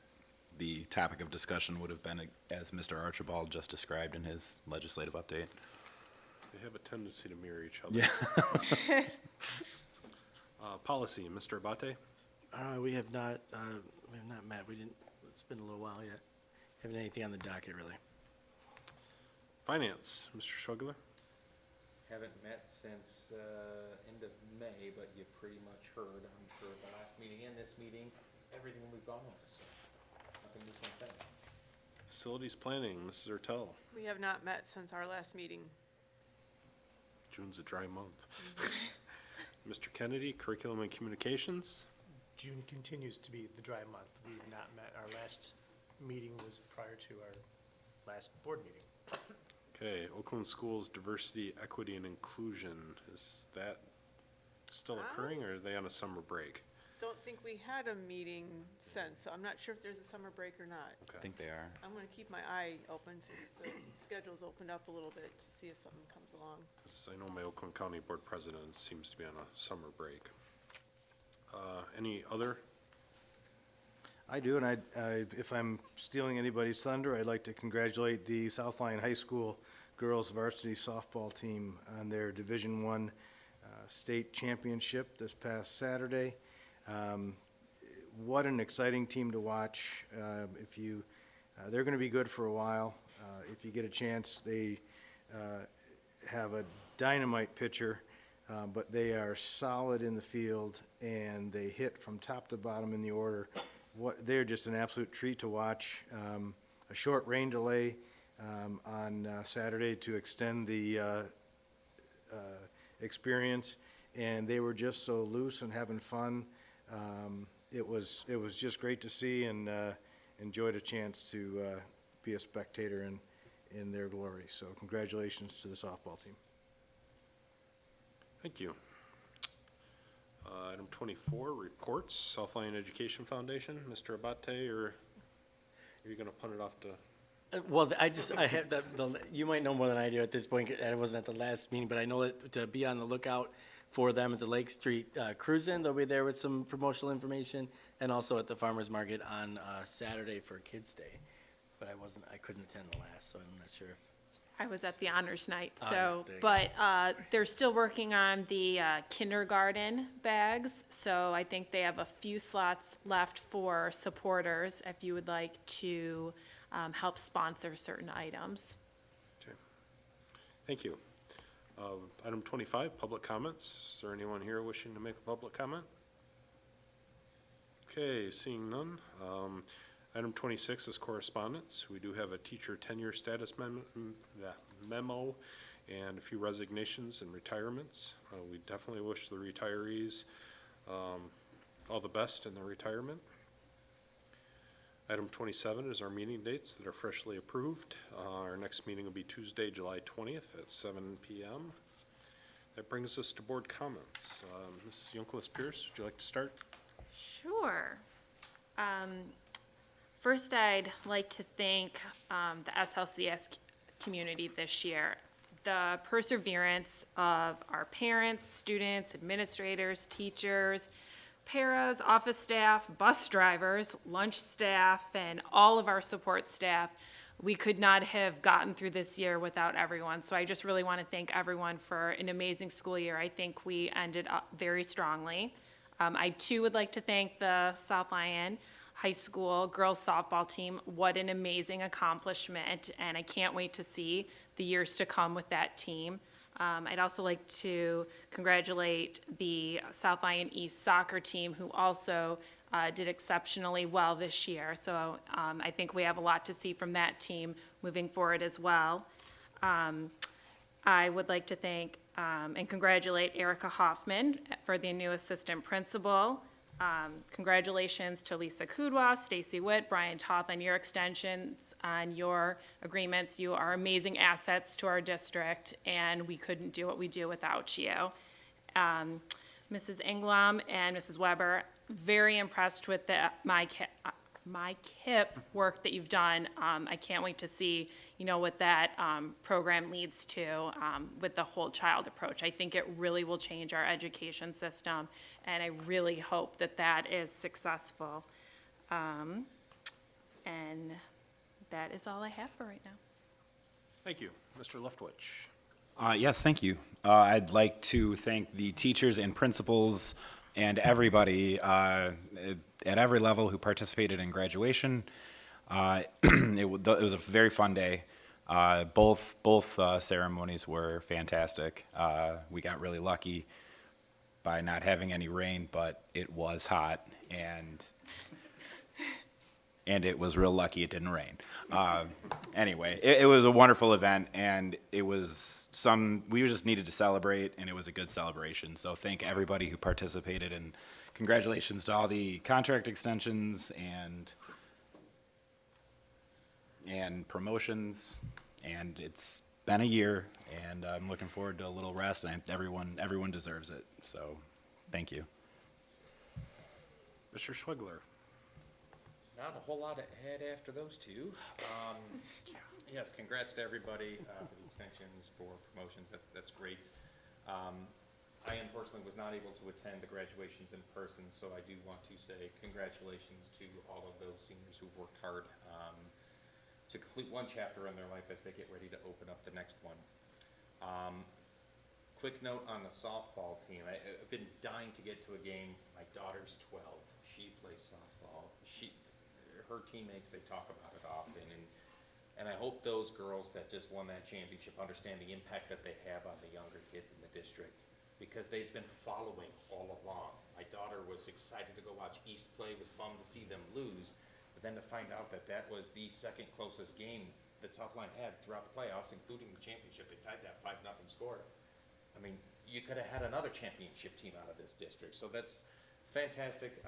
the topic of discussion would have been, as Mr. Archibald just described in his legislative update. They have a tendency to mirror each other. Yeah. Policy, Mr. Abate. We have not met. It's been a little while yet. Haven't anything on the docket, really. Finance, Mr. Schwegler. Haven't met since end of May, but you pretty much heard, I'm sure, the last meeting and this meeting, everything we've gone over, so nothing new to say. Facilities planning, Mrs. Ertel. We have not met since our last meeting. June's a dry month. Mr. Kennedy, curriculum and communications. June continues to be the dry month. We've not met. Our last meeting was prior to our last board meeting. Okay, Oakland Schools Diversity, Equity, and Inclusion. Is that still occurring, or are they on a summer break? Don't think we had a meeting since, so I'm not sure if there's a summer break or not. I think they are. I'm gonna keep my eye open since the schedule's opened up a little bit to see if something comes along. 'Cause I know my Oakland County Board President seems to be on a summer break. Any other? I do, and if I'm stealing anybody's thunder, I'd like to congratulate the South Lyon High School girls varsity softball team on their Division I state championship this past Saturday. What an exciting team to watch. They're going to be good for a while. If you get a chance, they have a dynamite pitcher, but they are solid in the field, and they hit from top to bottom in the order. They're just an absolute treat to watch. A short rain delay on Saturday to extend the experience, and they were just so loose and having fun. It was just great to see, and enjoyed a chance to be a spectator in their glory. So congratulations to the softball team. Thank you. Item 24, reports, South Lyon Education Foundation. Mr. Abate, or are you going to punt it off to? Well, I had you might know more than I do at this point. I wasn't at the last meeting, but I know that to be on the lookout for them at the Lake Street Cruise-In. They'll be there with some promotional information, and also at the Farmers Market on Saturday for Kids Day. But I couldn't attend the last, so I'm not sure if. I was at the honors night, Oh, so, there you but they're still working on the kindergarten bags, so I think they have a few slots left for supporters if you would like to help sponsor certain items. Okay. Thank you. Item 25, public comments. Is there anyone here wishing to make a public comment? Okay, seeing none. Item 26 is correspondence. We do have a teacher tenure status memo and a few resignations and retirements. We definitely wish the retirees all the best in their retirement. Item 27 is our meeting dates that are freshly approved. Our next meeting will be Tuesday, July 20th at 7 p.m. That brings us to board comments. Ms. Youngquist-Pierce, would you like to start? Sure. First, I'd like to thank the SLCS community this year. The perseverance of our parents, students, administrators, teachers, paras, office staff, bus drivers, lunch staff, and all of our support staff. We could not have gotten through this year without everyone. So I just really want to thank everyone for an amazing school year. I think we ended up very strongly. I too would like to thank the South Lyon High School girls softball team. What an amazing accomplishment, and I can't wait to see the years to come with that team. I'd also like to congratulate the South Lyon East soccer team, who also did exceptionally well this year. So I think we have a lot to see from that team moving forward as well. I would like to thank and congratulate Erica Hoffman for the new assistant principal. Congratulations to Lisa Kudwa, Stacy Witt, Brian Toth on your extensions, on your agreements. You are amazing assets to our district, and we couldn't do what we do without you. Mrs. Engblom and Mrs. Weber, very impressed with the my KIP work that you've done. I can't wait to see, what that program leads to with the whole child approach. I think it really will change our education system, and I really hope that that is successful. And that is all I have for right now. Thank you. Mr. Leftwich. Yes, thank you. I'd like to thank the teachers and principals and everybody at every level who participated in graduation. It was a very fun day. Both ceremonies were fantastic. We got really lucky by not having any rain, but it was hot, and it was real lucky it didn't rain. Anyway, it was a wonderful event, and it was we just needed to celebrate, and it was a good celebration. So thank everybody who participated, and congratulations to all the contract extensions and promotions. And it's been a year, and I'm looking forward to a little rest, and everyone deserves it. So thank you. Mr. Schwigler. Not a whole lot ahead after those two. Yes, congrats to everybody for the extensions, for promotions. That's great. I unfortunately was not able to attend the graduations in person, so I do want to say congratulations to all of those seniors who've worked hard to complete one chapter in their life as they get ready to open up the next one. Quick note on the softball team. I've been dying to get to a game. My daughter's 12. She plays softball. Her teammates, they talk about it often, and I hope those girls that just won that championship understand the impact that they have on the younger kids in the district, because they've been following all along. My daughter was excited to go watch East play. It was fun to see them lose, but then to find out that that was the second closest game that Southline had throughout the playoffs, including the championship. They tied that 5-0 score. I mean, you could have had another championship team out of this district, so that's fantastic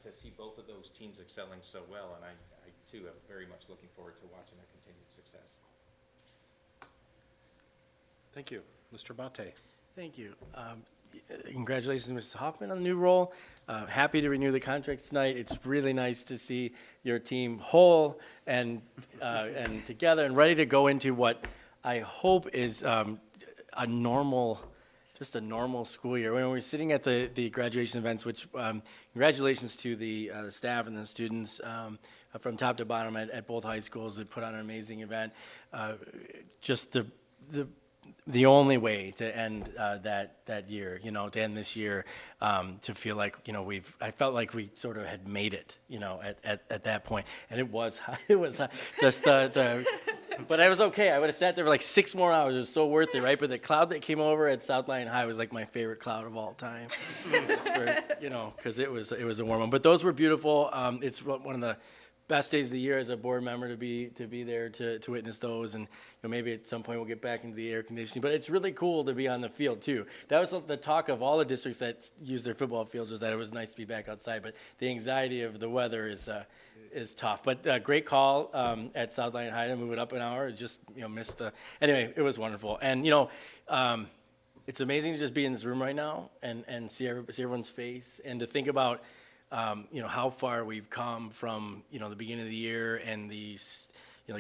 to see both of those teams excelling so well, and I too am very much looking forward to watching their continued success. Thank you. Mr. Bate. Thank you. Congratulations, Mrs. Hoffman, on the new role. Happy to renew the contract tonight. It's really nice to see your team whole and together and ready to go into what I hope is a normal school year. When we're sitting at the graduation events, which congratulations to the staff and the students from top to bottom at both high schools that put on an amazing event. Just the only way to end that year, to end this year, to feel like, I felt like we sort of had made it, at that point. And it was just but I was okay. I would have sat there for like 6 more hours. It was so worth it, right? But the cloud that came over at South Lyon High was like my favorite cloud of all time, because it was a warm one. But those were beautiful. It's one of the best days of the year as a board member to be there to witness those, and maybe at some point we'll get back into the air conditioning. But it's really cool to be on the field too. That was the talk of all the districts that use their football fields, was that it was nice to be back outside. But the anxiety of the weather is tough. But great call at South Lyon High to move it up an hour. It just missed the. Anyway, it was wonderful, and it's amazing to just be in this room right now and see everyone's face, and to think about. How far we've come from, the beginning of the year, and the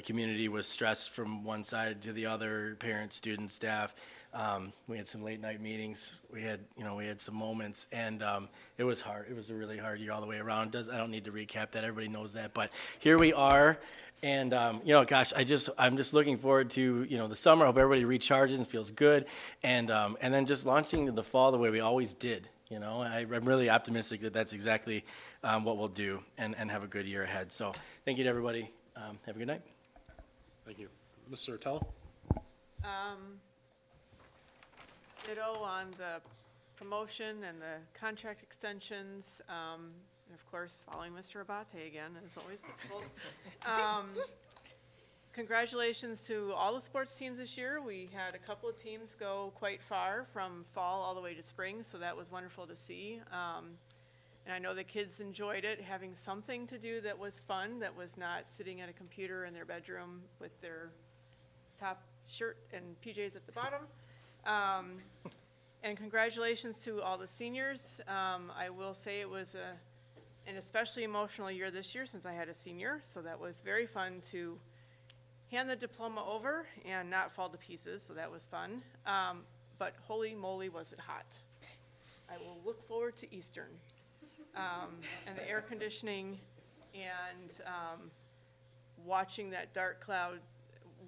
community was stressed from one side to the other, parents, students, staff. We had some late night meetings. We had some moments, and it was hard. It was a really hard year all the way around. I don't need to recap that. Everybody knows that. But here we are, and gosh, I'm just looking forward to the summer. I hope everybody recharges and feels good, and then just launching in the fall the way we always did. I'm really optimistic that that's exactly what we'll do, and have a good year ahead. So thank you to everybody. Have a good night. Thank you. Mr. Ortello? Ditto on the promotion and the contract extensions, and of course, following Mr. Abate again is always difficult. Congratulations to all the sports teams this year. We had a couple of teams go quite far, from fall all the way to spring, so that was wonderful to see. And I know the kids enjoyed it, having something to do that was fun, that was not sitting at a computer in their bedroom with their top shirt and PJs at the bottom. And congratulations to all the seniors. I will say it was an especially emotional year this year since I had a senior, so that was very fun to hand the diploma over and not fall to pieces, so that was fun. But holy moly, was it hot. I will look forward to Eastern. And the air conditioning and watching that dark cloud,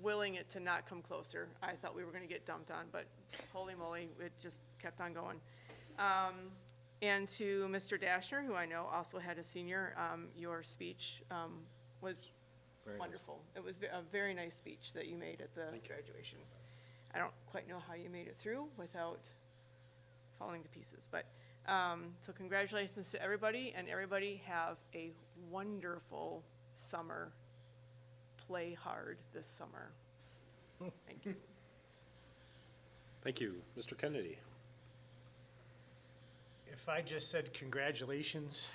willing it to not come closer. I thought we were gonna get dumped on, but holy moly, it just kept on going. And to Mr. Dashner, who I know also had a senior, your speech was wonderful. It was a very nice speech that you made at the graduation. I don't quite know how you made it through without falling to pieces, but, so congratulations to everybody, and everybody have a wonderful summer. Play hard this summer. Thank you. Thank you. Mr. Kennedy? If I just said congratulations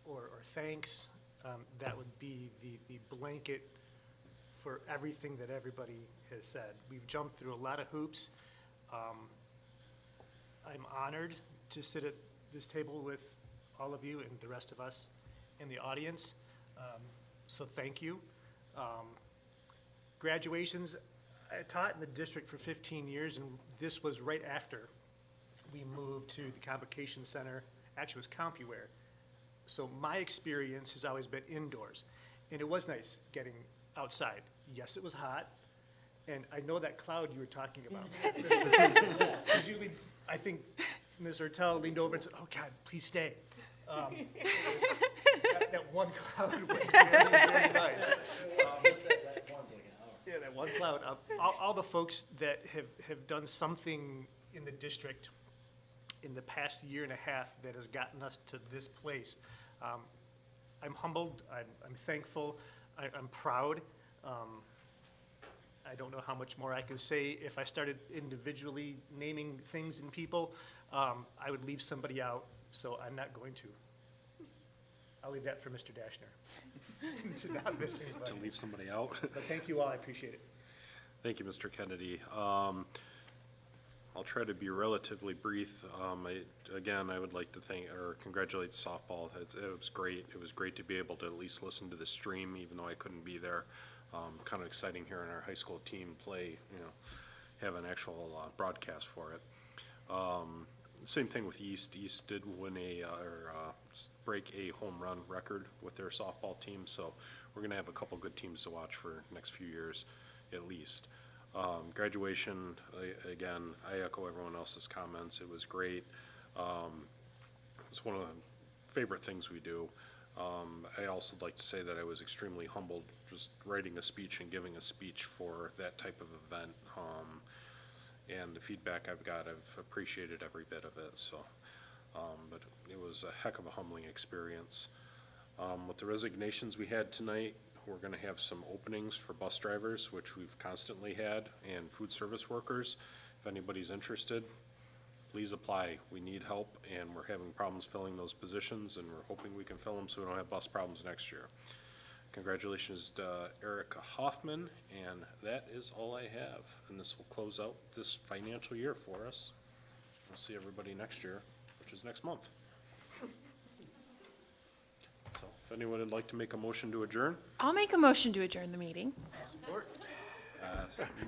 or thanks, that would be the blanket for everything that everybody has said. We've jumped through a lot of hoops. I'm honored to sit at this table with all of you and the rest of us in the audience. So thank you. Graduations, I taught in the district for 15 years, and this was right after we moved to the Convocation Center. Actually, it was CompuWare. So my experience has always been indoors, and it was nice getting outside. Yes, it was hot, and I know that cloud you were talking about. Because you leaned, I think Ms. Hertel leaned over and said, "Oh God, please stay." That one cloud was very, very nice. Yeah, that one cloud. All the folks that have done something in the district in the past year and a half that has gotten us to this place. I'm humbled, I'm thankful, I'm proud. I don't know how much more I can say. If I started individually naming things and people, I would leave somebody out, so I'm not going to. I'll leave that for Mr. Dashner, to not miss anybody. To leave somebody out? But thank you all, I appreciate it. Thank you, Mr. Kennedy. I'll try to be relatively brief. Again, I would like to thank or congratulate softball. It was great. It was great to be able to at least listen to the stream, even though I couldn't be there. Kind of exciting hearing our high school team play, have an actual broadcast for it. Same thing with East. East did win break a home run record with their softball team, so we're going to have a couple good teams to watch for next few years, at least. Graduation, again, I echo everyone else's comments. It was great. It's one of the favorite things we do. I also like to say that I was extremely humbled just writing a speech and giving a speech for that type of event. And the feedback I've got, I've appreciated every bit of it. So, but it was a heck of a humbling experience. With the resignations we had tonight, we're going to have some openings for bus drivers, which we've constantly had, and food service workers. If anybody's interested, please apply. We need help, and we're having problems filling those positions, and we're hoping we can fill them so we don't have bus problems next year. Congratulations to Erica Hoffman, and that is all I have. And this will close out this financial year for us. We'll see everybody next year, which is next month. So if anyone would like to make a motion to adjourn? I'll make a motion to adjourn the meeting.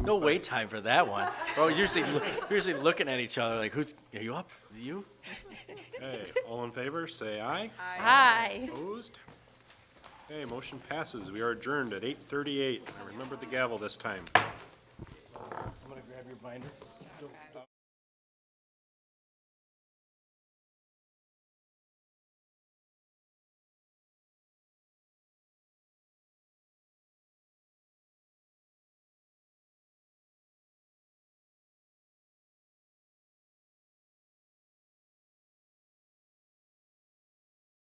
No wait time for that one. Bro, usually looking at each other like, are you up? Is it you? Okay, all in favor, say aye. Aye. Opposed? Okay, motion passes. We are adjourned at 8:38. I remembered the gavel this time. I'm gonna grab your binder.